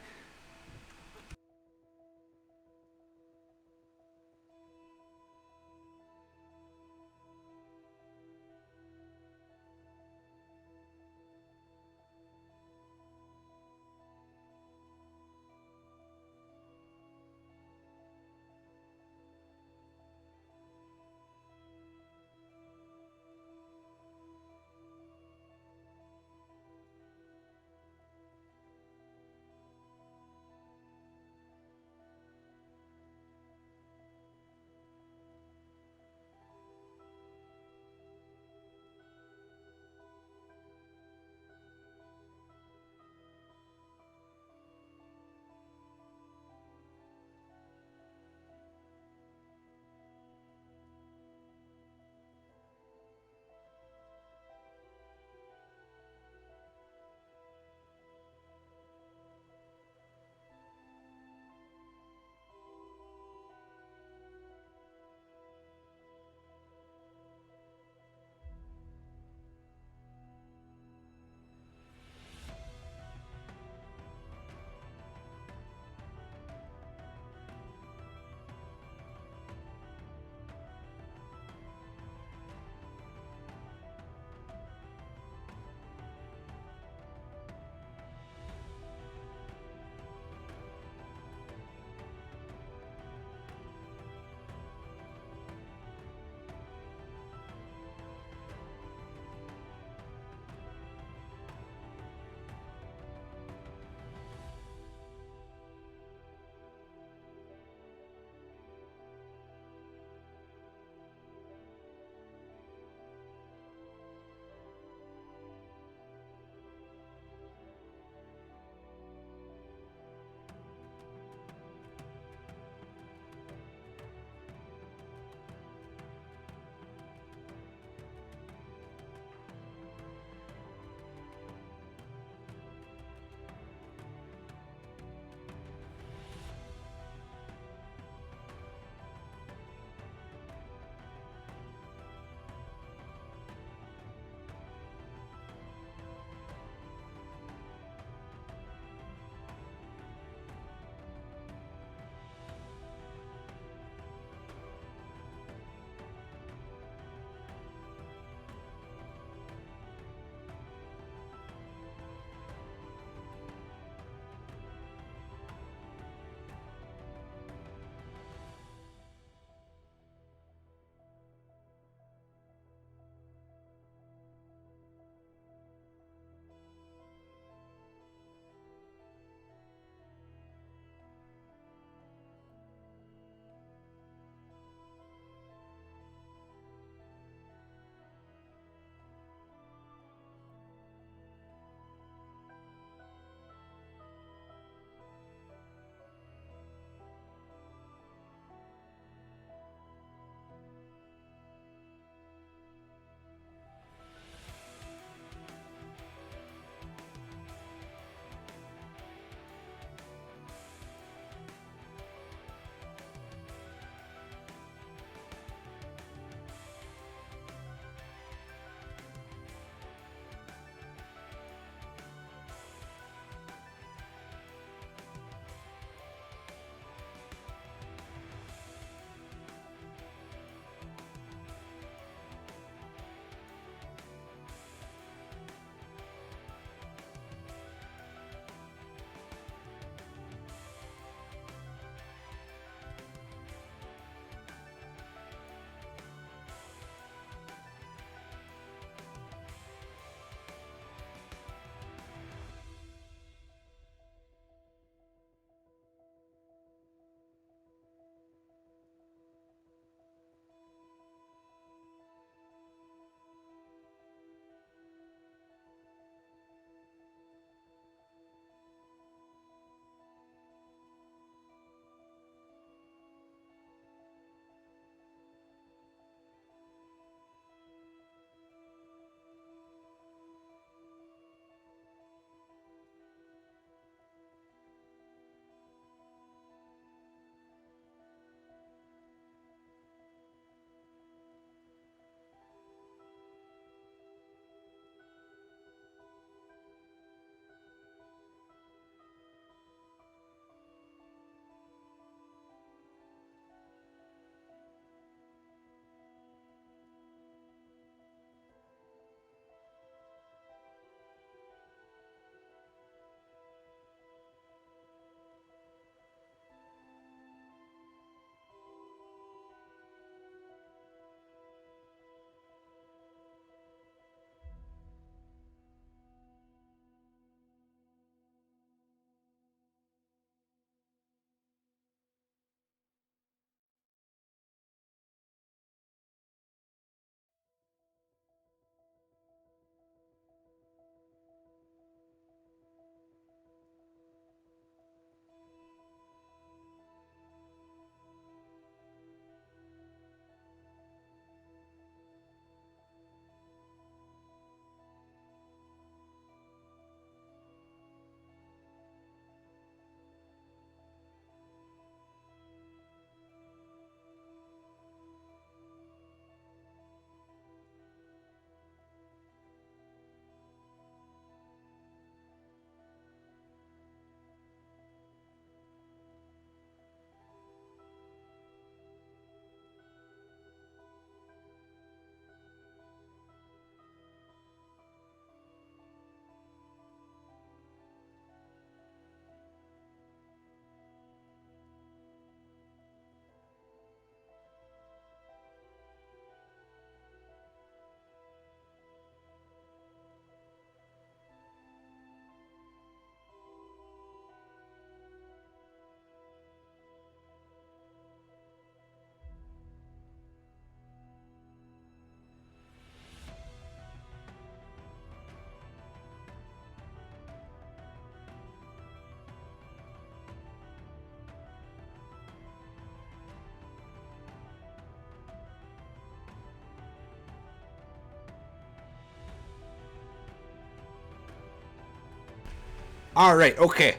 All right, okay.